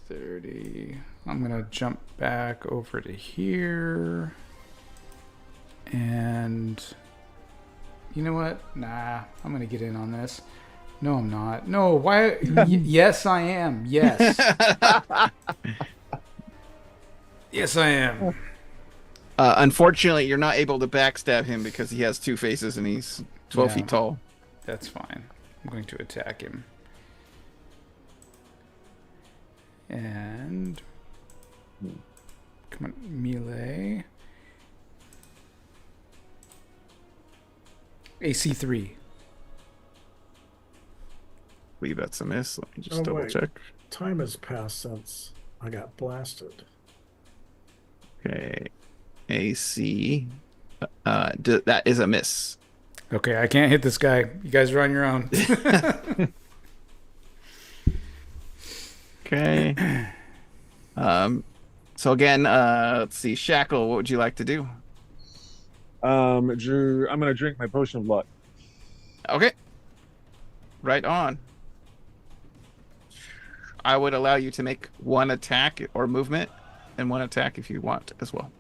30. I'm going to jump back over to here. And you know what? Nah, I'm going to get in on this. No, I'm not. No, why? Yes, I am. Yes. Yes, I am. Unfortunately, you're not able to backstab him because he has two faces and he's 12 Yeah. feet tall. That's fine. I'm going to attack him. And come on, melee. AC 3. I believe that's a miss. Let me just Oh, double wait. check. Time has passed since I got blasted. Okay. AC. That is a miss. Okay, I can't hit this guy. You guys are on your own. Okay. So again, let's see. Shackle, what would you like to do? Drew, I'm gonna drink my potion of luck. Okay. Right on. I would allow you to make one attack or movement and one attack if you want as well.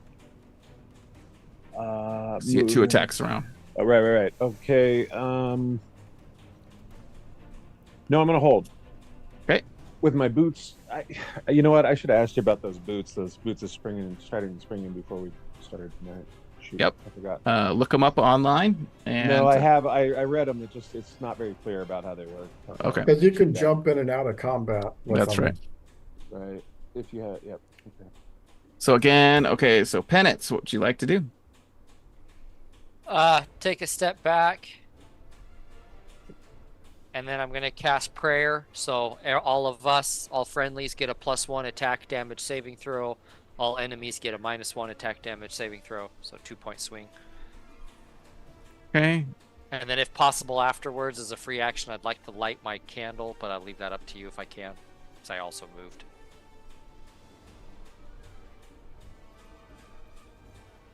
So you get two attacks around. Oh, right. Okay. No, I'm gonna hold. Okay. With my boots, you know what? I should have asked you about those boots. Those boots of springing, starting springing before we started tonight. Shoot, Yep. I forgot. Look them up online. And No, I have. I read them. It's not very clear about how they work. Okay. Because you can jump in and out of combat. With That's them. right. Right. If you have, yep. Okay. So again, okay, so penance, what would you like to do? Take a step back. And then I'm going to cast prayer. So all of us, all friendlies, get a +1 attack damage saving throw. All enemies get a -1 attack damage saving throw. So 2-point swing. Okay. And then if possible afterwards as a free action, I'd like to light my candle, but I'll leave that up to you if I can. Because I also moved.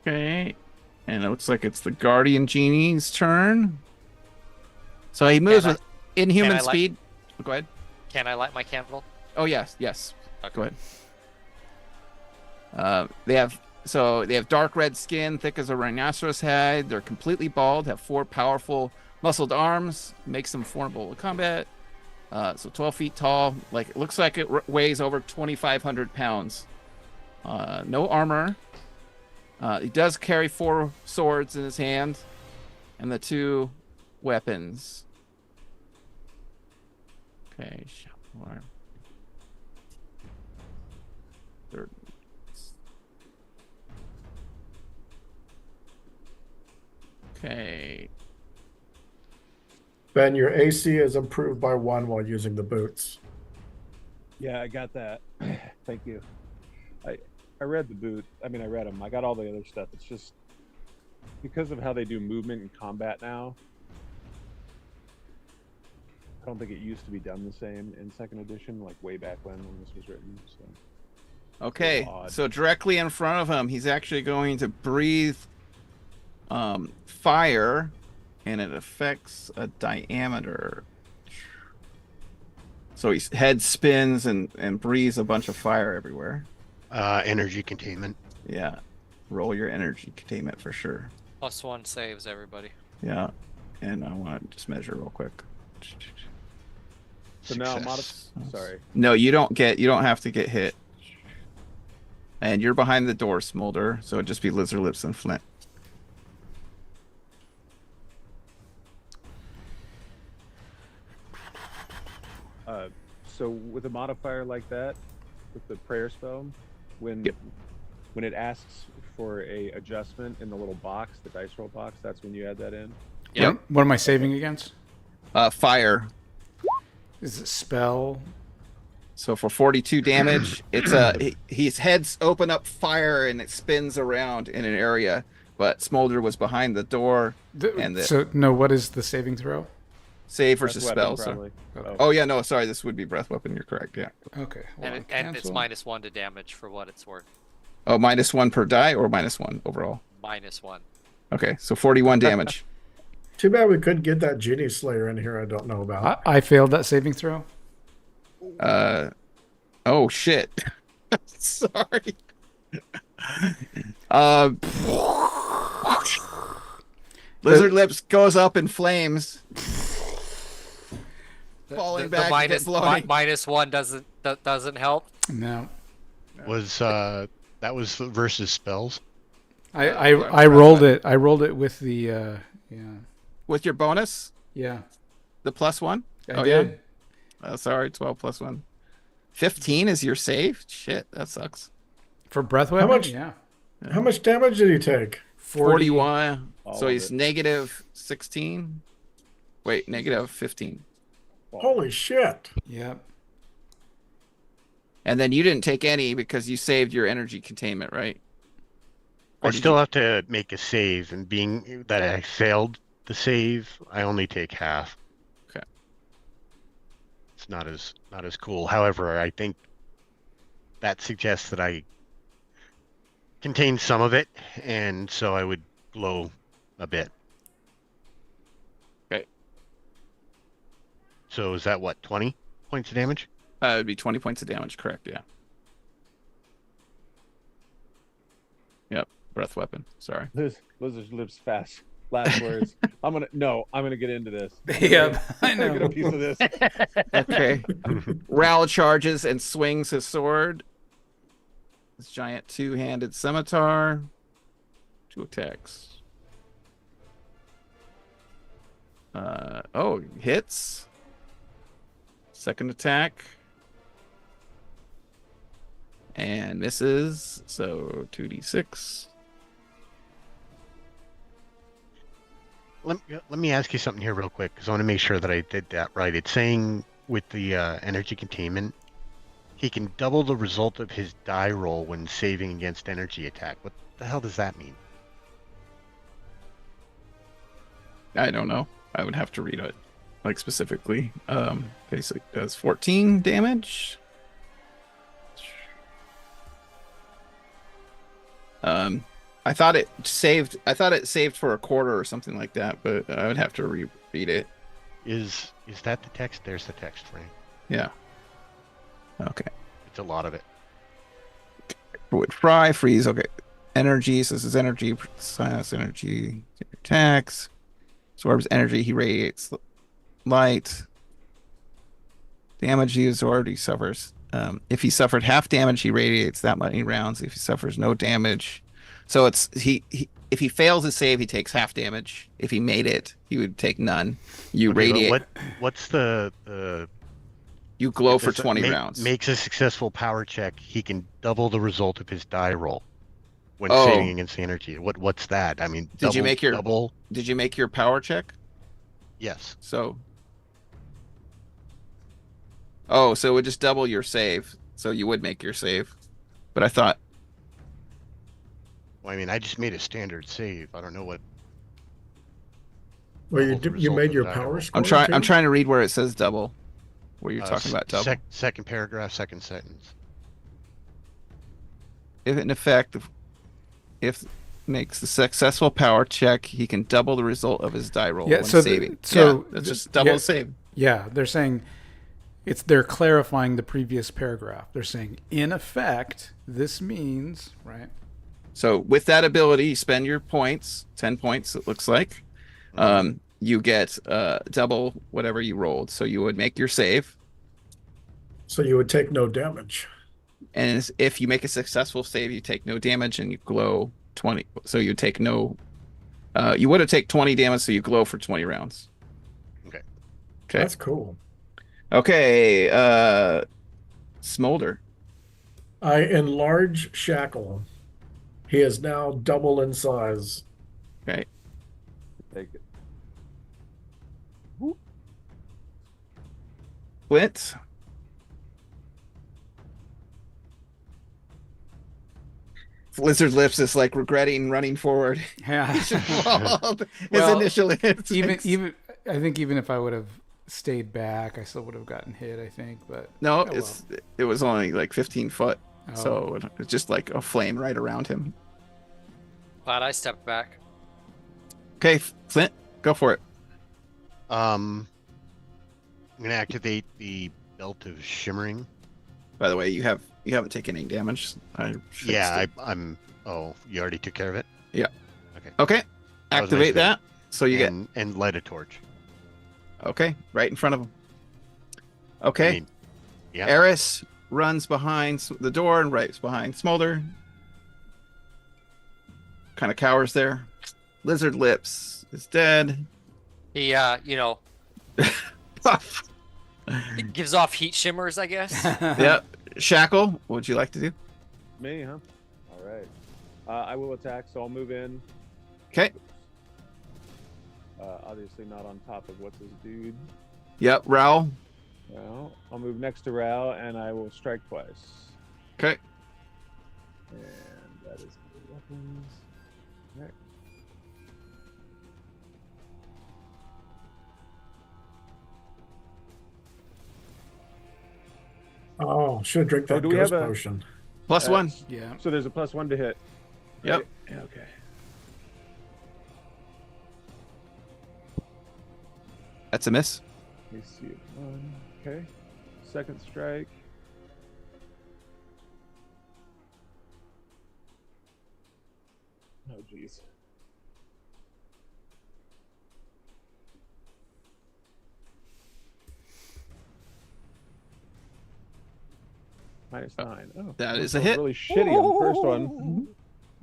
Okay. And it looks like it's the Guardian Genie's turn. So he moves with inhuman can I speed. Go ahead. Can I light my candle? Oh yes. Okay. Go ahead. They have dark red skin, thick as a rhinoceros hide. They're completely bald, have 4 powerful muscled arms, makes them formidable in combat. So 12 feet tall. Like it looks like it weighs over 2,500 pounds. No armor. He does carry 4 swords in his hand, and the 2 weapons. Okay, third. Okay. Ben, your AC is improved by 1 while using the boots. Yeah, I got that. Thank you. I read the boot. I mean, I read them. I got all the other stuff. It's just because of how they do movement and combat now. I don't think it used to be done the same in second edition, like way back when this was written. So Okay. odd. So directly in front of him, he's actually going to breathe fire, and it affects a diameter. So his head spins and breathes a bunch of fire everywhere. Energy containment. Yeah. Roll your energy containment for sure. +1 saves everybody. Yeah. And I want to just measure real quick. So now Success. sorry. No, you don't have to get hit. And you're behind the door, Smolder, so it'd just be Lizard Lips and Flint. So with a modifier like that, with the prayer spell, when it asks for a adjustment in the little box, the dice roll box, that's when you add that in. Yep. What am I saving against? Fire. Is it spell? So for 42 damage, it's his heads open up fire and it spins around in an area. But Smolder was behind the door. So no, what is the saving throw? Save versus Breath spell. weapon, So. probably. Oh yeah, no, sorry, this would be breath weapon. You're correct. Yeah. Okay. hold on, And it's cancel. -1 to damage for what it's worth. Oh, -1 per die or -1 overall. -1. Okay, so 41 damage. Too bad we couldn't get that Genie Slayer in here I don't know about. I failed that saving throw. Oh shit. Sorry. Lizard Lips goes up in flames. Falling back, minus, blowing. -1 doesn't help. No. Was that was versus spells? I rolled it. I rolled it with the yeah. With your bonus, Yeah. the +1. I did. Yeah. Sorry, 12 +1. 15 is your save. Shit, that sucks. For breath weapon? much? Yeah. How much damage did he take? 41. All So of he's it. -16. Wait, -15. Holy shit. Yep. And then you didn't take any because you saved your energy containment, right? I still have to make a save, and being that I failed the save, I only take half. Okay. It's not as cool. However, I think that suggests that I contained some of it, and so I would blow a bit. Okay. So is that what, 20 points of damage? It would be 20 points of damage, correct? Yeah. Yep. Breath weapon. Sorry. Lizard Lips fast. Last words. I'm gonna get into this. Yep. I I'm gonna get a know. piece of this. Okay. Ral charges and swings his sword. This giant two-handed scimitar. 2 attacks. Hits. Second attack. And misses. So 2d6. Let me ask you something here real quick, because I want to make sure that I did that right. It's saying with the energy containment, he can double the result of his die roll when saving against energy attack. What the hell does that mean? I don't know. I would have to read it, like specifically. Basically does 14 damage. I thought it saved for a quarter or something like that, but I would have to reread it. Is that the text? There's the text, right? Yeah. Okay. It's a lot of it. Would fry, freeze. Okay. Energy. So this is energy. Silence energy. Attacks. Absorbs energy. He radiates light. Damage he absorbed. He suffers. If he suffered half damage, he radiates that many rounds. If he suffers no damage, so it's he if he fails his save, he takes half damage. If he made it, he would take none. You Okay, but radiate. What's the You glow for if this 20 rounds. Makes a successful power check, he can double the result of his die roll. when Oh. saving against the energy. What's that? I mean, Did you make your- double? Did you make your power check? Yes. So. Oh, so it would just double your save. So you would make your save. But I thought. Well, I mean, I just made a standard save. I don't know what. Well, double the you result made of your that power roll. score. I'm too? trying to read where it says double. Where you're talking about double. Second paragraph, second sentence. If in effect, if makes the successful power check, he can double the result of his die roll Yeah, when so saving. That's the- just double yeah. the save. Yeah, they're saying they're clarifying the previous paragraph. They're saying, in effect, this means, right? So with that ability, you spend your points, 10 points, it looks like. You get double whatever you rolled. So you would make your save. So you would take no damage. And if you make a successful save, you take no damage and you glow 20. So you take no. You would have taken 20 damage, so you glow for 20 rounds. Okay. Okay. That's cool. Okay. Smolder. I enlarge Shackle. He is now double in size. Okay. Take it. Flint. Lizard Lips is like regretting running forward. Yeah. His Well, initial instincts. even I think even if I would have stayed back, I still would have gotten hit. I think, but No, oh, it was only like 15 foot. well. So it's just like a flame right around him. Glad I stepped back. Okay, Flint, go for it. I'm gonna activate the belt of shimmering. By the way, you haven't taken any damage. I fixed Yeah, it. I'm. Oh, you already took care of it. Okay. That was Activate nice that. So you and light a torch. get okay right in front of him. Okay. I mean, yeah. Eris runs behind the door and right behind Smolder. Kind of cowers there. Lizard Lips is dead. He, it gives off heat shimmers, I guess. Yep. Shackle, what would you like to do? Me, huh? All right. I will attack, so I'll move in. Okay. Obviously not on top of what's his dude. Yep. Raoul. Well, I'll move next to Rao, and I will strike twice. Okay. And that is the weapons. Okay. Oh, should have drank that do we ghost have a- potion. +1. Yeah. So there's a +1 to hit. Yep. Right? Yeah, okay. That's a miss. Let me see it. 1. Okay. Second strike. Oh, jeez. -9. Oh, That is that a hit. Really shitty on the first one.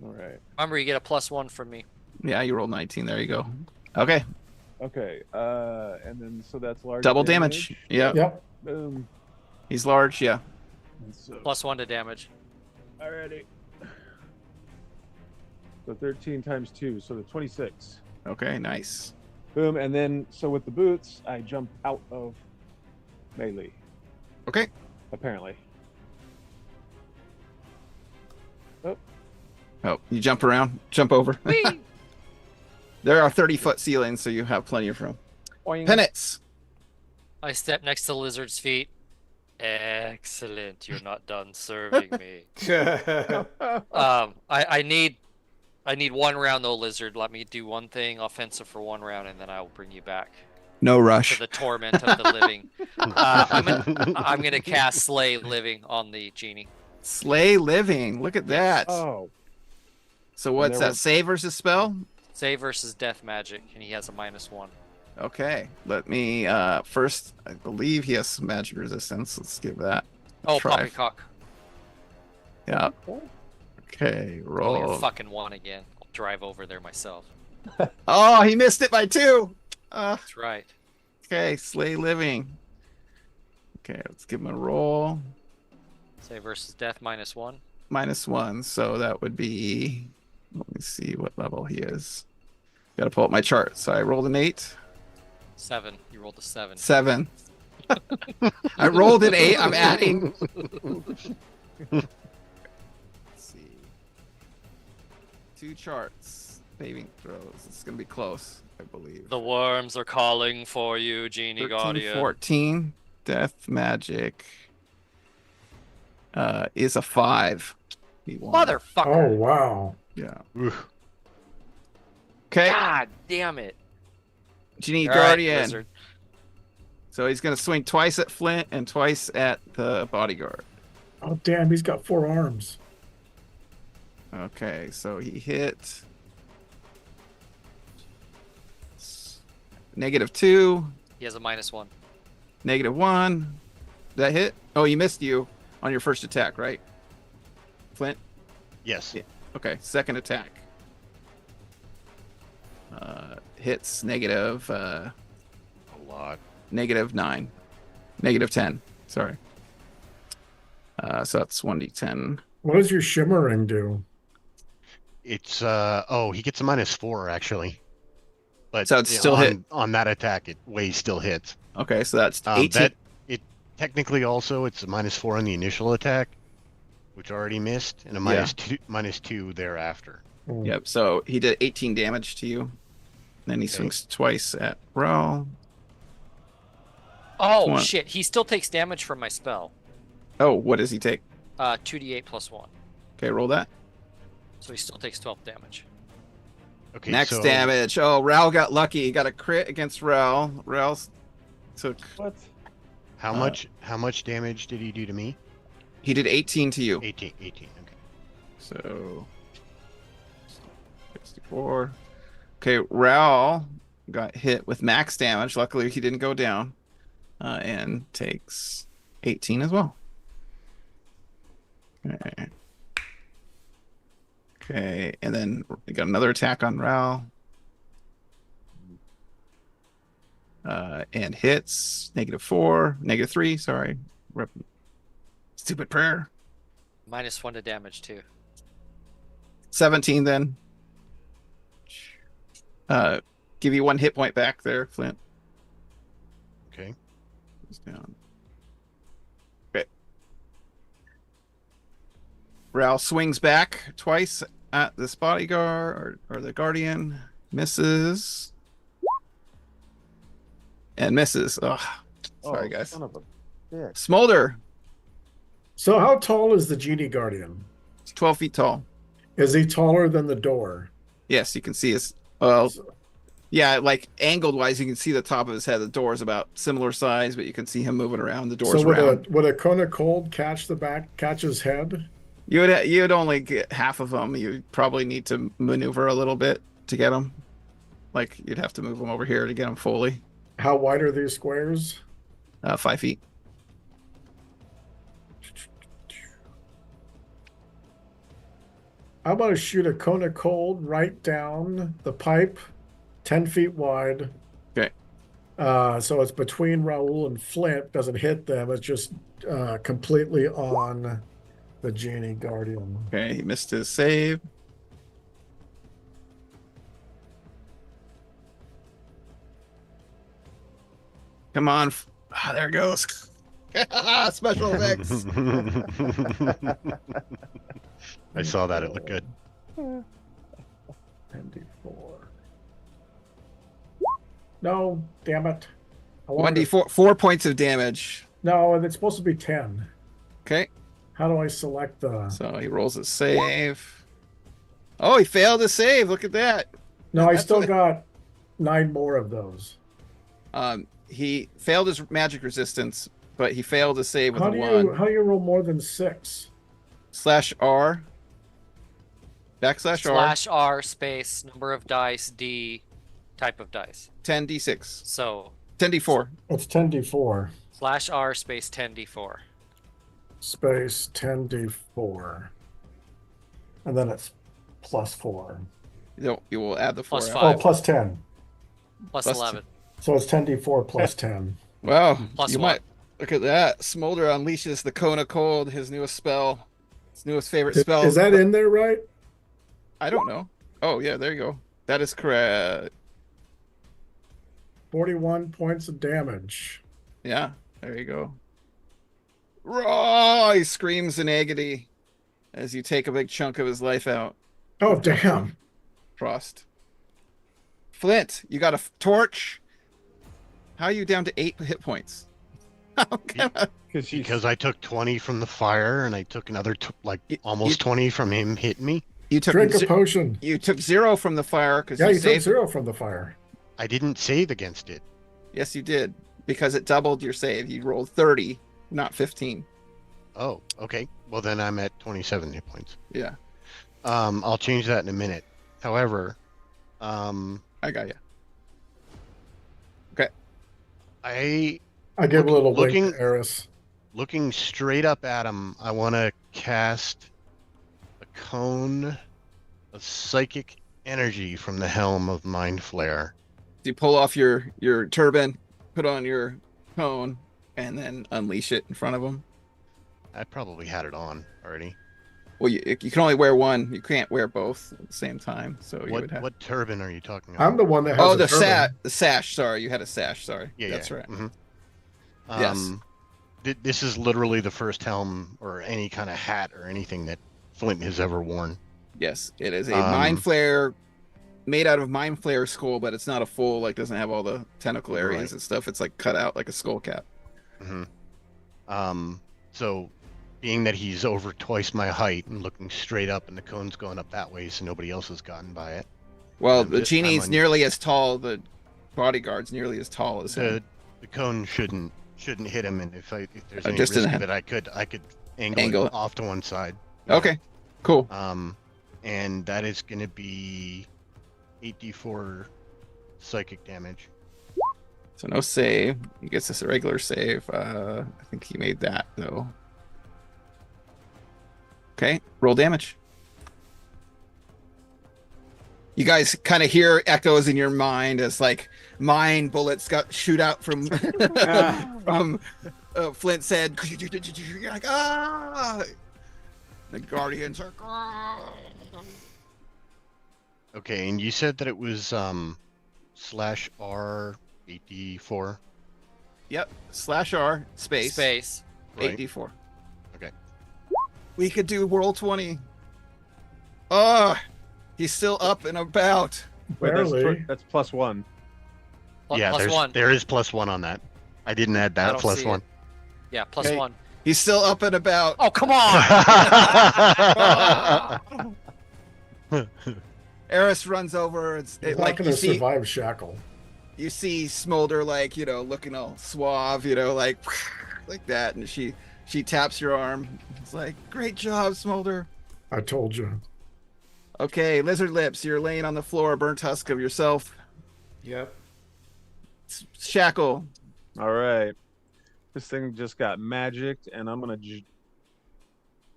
All right. Remember, you get a +1 from me. Yeah, you rolled 19. There you go. Okay. Okay. And then so that's large. Double damage. Yeah. Yep. Boom. He's large. Yeah. And so, +1 to damage. alrighty. So 13 times 2, so the 26. Okay. Nice. Boom. And then so with the boots, I jump out of melee. Okay. Apparently. Oh, you jump around, jump over. There are 30-foot ceilings, so you have plenty of room. Boing. Penance. I step next to Lizard's feet. Excellent. You're not done serving me. I need one round though, Lizard. Let me do one thing offensive for one round, and then I will bring you back No to rush. the torment of the living. I'm gonna cast Slay Living on the genie. Slay living. Look at that. Oh. So what's there that? was- Save versus spell? Save versus death magic, and he has a -1. Okay. Let me first. I believe he has some magic resistance. Let's give that. a Oh, try. poppycock. Yeah. Okay. Oh, you're Roll. fucking one again. I'll drive over there myself. Oh, he missed it by 2. That's right. Okay. Slay living. Okay. Let's give him a roll. Save versus death -1. -1, so that would be. Let me see what level he is. Got to pull up my chart. So I rolled an 8. 7. You rolled a 7. 7. I rolled an 8. I'm adding. Let's see. 2 charts. Saving throws. It's gonna be close, I believe. The worms are calling for you, Genie 13, Guardian. 14. Death magic. Is a 5. He won. Motherfucker! Oh wow. Yeah. Oof. Okay. God damn it! Genie All right, Guardian. Blizzard. So he's gonna swing twice at Flint and twice at the bodyguard. Oh damn, he's got 4 arms. Okay, so he hit -2, He has a -1. -1. That hit? Oh, he missed you on your first attack, right? Flint? Yes. Yeah. Okay, second attack. Hits negative A lot. -9. -10. Sorry. So that's 1d10. What does your shimmering do? It's oh, he gets a -4 actually. But So it's still on, hit. on that attack, it way still hits. Okay, so that's 18. That it technically also it's a -4 on the initial attack, which already missed, and a -2 thereafter. Yep, so he did 18 damage to you. Then he swings twice at Ro. Oh One. shit! He still takes damage from my spell. Oh, what does he take? 2d8 + 1. Okay, roll that. So he still takes 12 damage. Okay. Next so, damage. Oh, Ral got lucky. He got a crit against Ral. Ral took. What? How much damage did he do to me? He did 18 to you. 18. Okay. So 64. Okay, Ral got hit with max damage. Luckily, he didn't go down, and takes 18 as well. Okay. Okay, and then we got another attack on Ral. And hits -4, -3. Sorry, stupid prayer. -1 to damage too. 17 then. Give you 1 hit point back there, Flint. Okay. He's down. Okay. Ral swings back twice at this bodyguard or the guardian. Misses. And misses. Ugh. Sorry, guys. Son of a bitch. Smolder. So how tall is the Genie Guardian? He's 12 feet tall. Is he taller than the door? Yes, you can see his. Well, yeah, like angled wise, you can see the top of his head. The door is about similar size, but you can see him moving around. The door's So would round. a cone of cold catch his head? You'd only get half of them. You probably need to maneuver a little bit to get them. Like you'd have to move them over here to get them fully. How wide are these squares? 5 feet. I'm going to shoot a cone of cold right down the pipe, 10 feet wide. Okay. So it's between Raoul and Flint. Doesn't hit them. It's just completely on the Genie Guardian. Okay, he missed his save. Come on. There it goes. Special effects. I saw that. It looked good. 94. No, damn it. 1d4, 4 points of damage. No, and it's supposed to be 10. Okay, How do I select the... so he rolls a save. Oh, he failed to save. Look at that. No, I That's still what- got 9 more of those. He failed his magic resistance, but he failed to save with How a do 1. you roll more than 6? /R. /R. /R space number of dice D type of dice. 10d6. So 10d4. It's 10d4 /R space 10d4. space 10d4. And then it's +4. You will add the 4 Plus out. 5. Oh, plus 10. Plus Plus 11. So it's 10d4 plus 10. Wow. Plus you 1. might look at that. Smolder unleashes the Cone of Cold, his newest spell. His newest favorite spell. Is that in there, right? I don't know. Oh, yeah, there you go. That is correct. 41 points of damage. Yeah, there you go. Raw! He screams in agony as you take a big chunk of his life out. Oh, damn. Frost. Flint, you got a torch. How are you down to 8 hit points? Because I took 20 from the fire, and I took another almost you- 20 from him hitting me. You took Drink a potion. You took 0 from the fire because Yeah, you took saved. 0 from the fire. I didn't save against it. Yes, you did because it doubled your save. You rolled 30, not 15. Oh, okay. Well, then I'm at 27 hit points. Yeah, I'll change that in a minute. However, I got you. I give a little looking- wink to Eris. looking straight up at him, I want to cast a cone of psychic energy from the helm of Mind Flare. You pull off your turban, put on your cone, and then unleash it in front of him. I probably had it on already. Well, you can only wear one. You can't wear both at the same time. So you would have. What turban are you talking about? I'm the one that has Oh, a turban. the sash. Sorry, you had a sash. Sorry. Yeah, That's right. Mm-hmm. Yes. This is literally the first helm or any kind of hat or anything that Flint has ever worn. Yes, it is a mind flare made out of mind flare skull, but it's not a full, like, doesn't have all the tentacle areas Right. and stuff. It's like cut out like a skull cap. Mm-hmm. So being that he's over twice my height and looking straight up and the cone's going up that way so nobody else has gotten by it. Well, I'm the just- I'm genie's on- nearly as tall. The bodyguard's nearly as tall as him. The cone shouldn't hit him, and if there's any just risk didn't of it, I could angle Angle it it. off to one side. Okay, cool. And that is going to be 8d4 psychic damage. So no save. He gets this a regular save. I think he made that though. Okay, roll damage. You guys kind of hear echoes in your mind as like mine bullets shoot out from from Flint's head. You're like, ah! The guardians are. Okay, and you said that it was /R 8d4. Yep. /R space Space. Right. 8d4. Okay. We could do roll 20. Oh, he's still up and about. Wait, Barely. that's +1. Yeah, Plus one. there is +1 on that. I didn't add I that don't plus see one. Yeah, plus Okay. 1. He's still up and about. Oh, come on! Eris runs over. He's Like not going you to see, survive Shackle. you see Smolder, like, looking all suave, like that, and she taps your arm. It's like, great job, Smolder. I told you. Okay, Lizard Lips, you're laying on the floor, burnt husk of yourself. Yep. Shackle. All right. This thing just got magicked, and I'm going to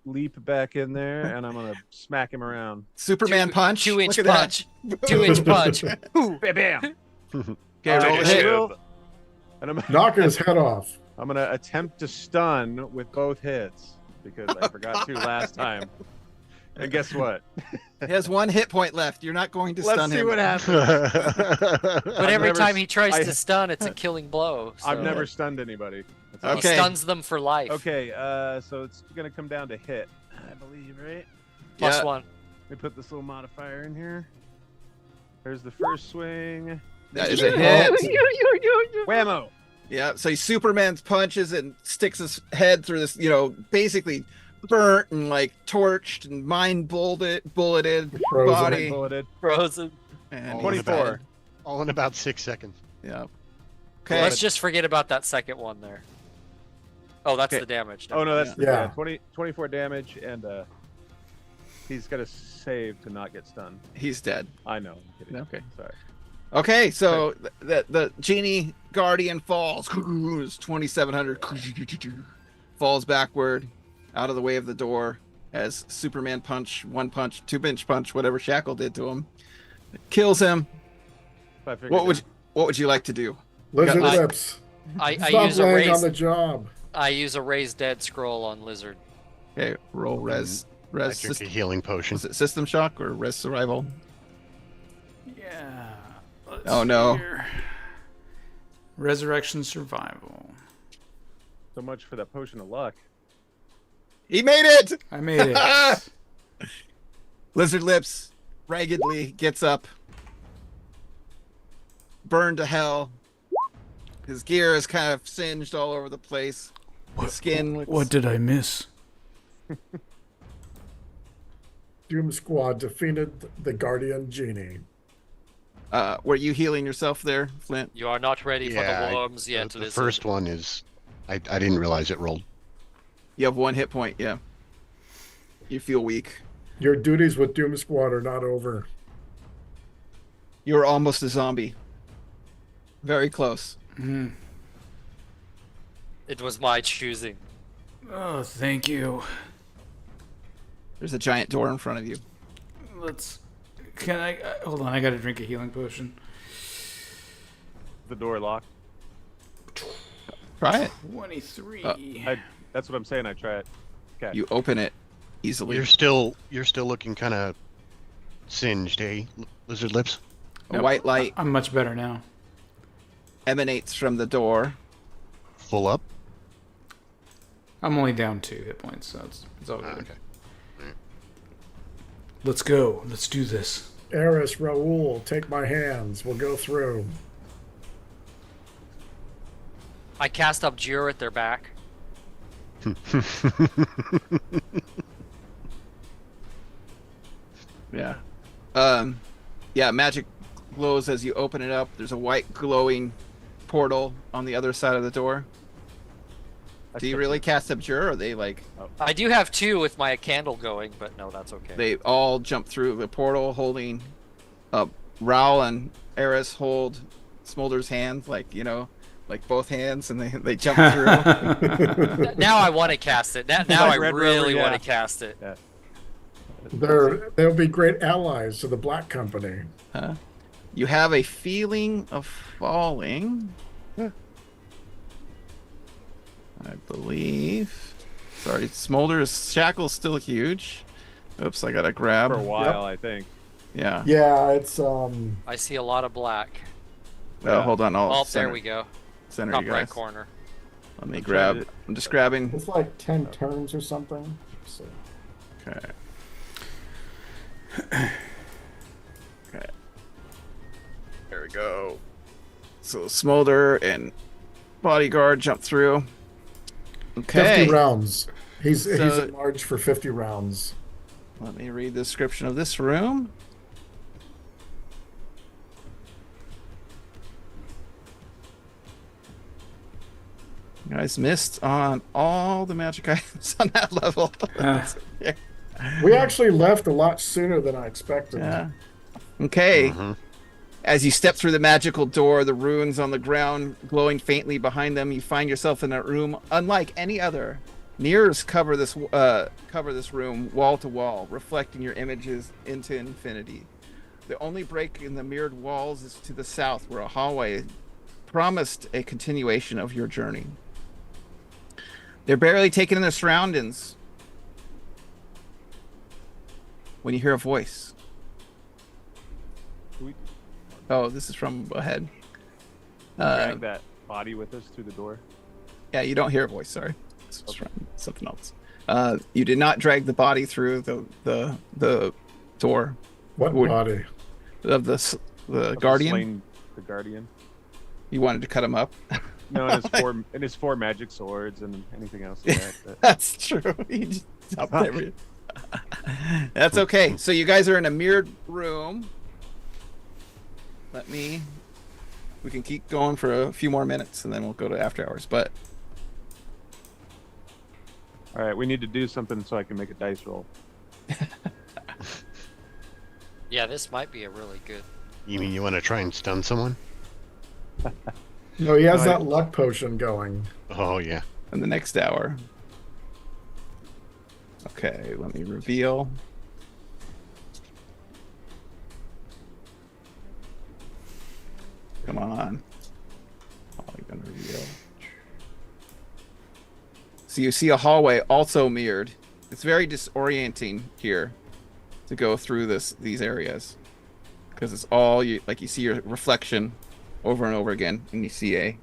leap back in there, and I'm going to smack him around. Superman punch. 2-inch Look at punch. 2-inch punch. Bam, bam. Okay, roll a I hit. will. And I'm Knock his head off. going to attempt to stun with both hits because I forgot to last time. And guess what? He has 1 hit point left. You're not going to Let's stun see him. what happens. But every time he tries I- to stun, it's a killing blow. So I've never stunned anybody. That's all. He Okay. stuns them for life. Okay, so it's going to come down to hit, I believe, right? Plus Yeah. 1. Let me put this little modifier in here. There's the first swing. That is a hit. Whammo! Yeah, so he Superman punches and sticks his head through this, basically burnt and like torched and bulleted Frozen. body. Bulleted. Frozen. And All 24. All in about 6 seconds. Yeah. Well, Okay. let's just forget about that second one there. Oh, that's Okay. the damage. Oh, no, that's Yeah. 24 damage, and he's got to save to not get stunned. He's dead. I know. I'm kidding. Okay. Sorry. Okay, so the genie guardian falls. It's 2,700. Falls backward out of the way of the door as Superman punch, 1 punch, 2-inch punch, whatever Shackle did to him, kills him. I figured What would you like to do? Lizard I- Lips. I Stop use a laying on raised the job. I use a raised dead scroll on Lizard. Okay, roll res. I drink a System, healing potion. was it system shock or res survival? Yeah. Oh, no. Here. Resurrection survival. So much for that potion of luck. He made it! I made it. Lizard Lips raggedly gets up. Burned to hell. His gear is kind of singed all over the place. His skin looks... What did I miss? Doom Squad defeated the Guardian Genie. Were you healing yourself there, Flint? You are not ready for the worms yet. The first one is... I didn't realize it rolled. You have 1 hit point, yeah. You feel weak. Your duties with Doom Squad are not over. You're almost a zombie. Very close. Mm. It was my choosing. Oh, thank you. There's a giant door in front of you. Can I... hold on, I gotta drink a healing potion. The door locked. Try it. 23. That's what I'm saying. I try it. Okay. You open it easily. You're still looking kind of singed, eh, Lizard Lips? A white light I'm much better now. emanates from the door. Full up? I'm only down 2 hit points, so it's all good. Okay. Let's go. Let's do this. Eris, Raoul, take my hands. We'll go through. I cast Abjure at their back. Yeah. Yeah, magic glows as you open it up. There's a white glowing portal on the other side of the door. Do you really cast Abjure, or are they like... I do have 2 with my candle going, but no, that's okay. They all jump through the portal holding... Raoul and Eris hold Smolder's hand, like, you know, like both hands, and they jump through. Now I want to cast it. Now I really want to cast it. Yeah. They'll be great allies to the Black Company. You have a feeling of falling. I believe. Sorry, Smolder's shackle's still huge. Oops, I gotta grab. For a while, I think. Yeah. Yeah, it's I see a lot of black. Well, hold on. I'll Oh, center, there we go. Center Top you right guys. corner. Let me grab. I'm just grabbing. it's like 10 turns or something. So. Okay. Okay. There we go. So Smolder and Bodyguard jump through. Okay. 50 rounds. He's So- enlarged for 50 rounds. Let me read the description of this room. You guys missed on all the magic items on that level. Yeah. We actually left a lot sooner than I expected. Yeah. Okay. Mhm. As you step through the magical door, the runes on the ground glowing faintly behind them, you find yourself in a room unlike any other. Mirrors cover this room wall to wall, reflecting your images into infinity. The only break in the mirrored walls is to the south, where a hallway promised a continuation of your journey. They're barely taking in their surroundings when you hear a voice. Oh, this is from ahead. Drag that body with us through the door. Yeah, you don't hear a voice. Sorry, this was from something else. You did not drag the body through the door What Would- body? of the Of guardian. slain the guardian. You wanted to cut him up. No, and his four magic swords and anything else like that. But That's true. He just stopped there. That's okay. So you guys are in a mirrored room. We can keep going for a few more minutes and then we'll go to after hours. But all right, we need to do something so I can make a dice roll. Yeah, this might be a really good. You mean you want to try and stun someone? No, he has No, that luck potion going. Oh, yeah. in the next hour. Okay, let me reveal. Come on. Polygon reveal. So you see a hallway also mirrored It's very disorienting here to go through these areas because it's all you see your reflection over and over again, and you see a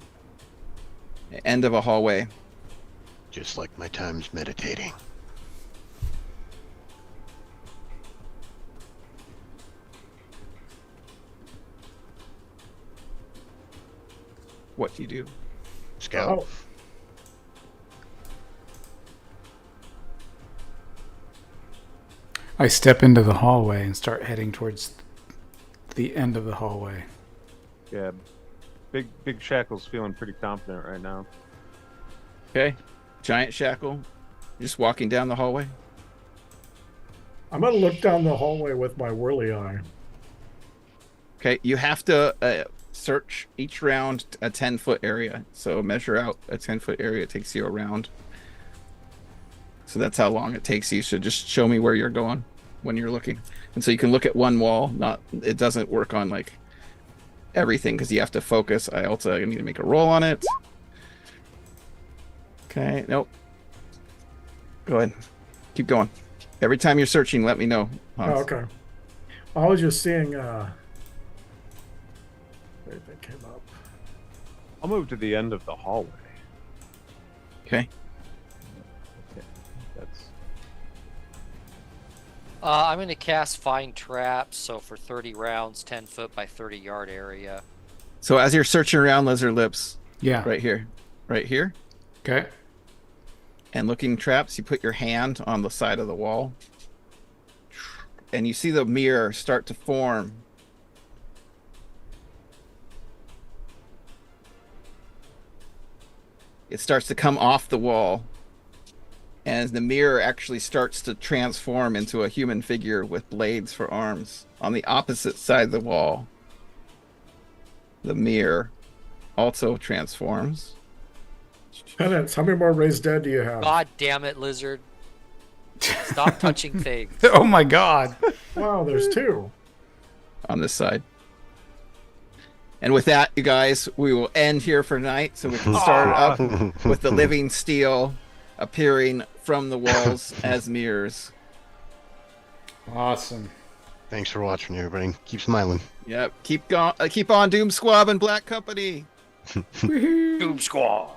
end of a hallway. Just like my times meditating. What do you do? Scout. Oh, I step into the hallway and start heading towards the end of the hallway. Yeah, Big Shackle's feeling pretty confident right now. Okay, giant shackle, just walking down the hallway. I'm gonna look down the hallway with my whirly eye. Okay, you have to search each round a 10-foot area. So measure out a 10-foot area. It takes you around. So that's how long it takes you. So just show me where you're going when you're looking. And so you can look at one wall. It doesn't work on like everything because you have to focus. I also need to make a roll on it. Okay, nope. Go ahead. Keep going. Every time you're searching, let me know, Hans. Oh, okay. I was just seeing anything came up. I'll move to the end of the hallway. Okay. That's I'm going to cast Find Traps, so for 30 rounds, 10 foot by 30 yard area. So as you're searching around Lizard Lips, Yeah. right here, Okay. and looking traps, you put your hand on the side of the wall, and you see the mirror start to form. It starts to come off the wall, and the mirror actually starts to transform into a human figure with blades for arms. On the opposite side of the wall, the mirror also transforms. Penance, how many more raised dead do you have? God damn it, lizard. Stop touching things. Oh my god. Wow, there's two. On this side. And with that, you guys, we will end here for tonight so we can start up with the living steel appearing from the walls as mirrors. Awesome. Thanks for watching, everybody. Keep smiling. Yep. Keep on, Doom Squad and Black Company. Doom Squad.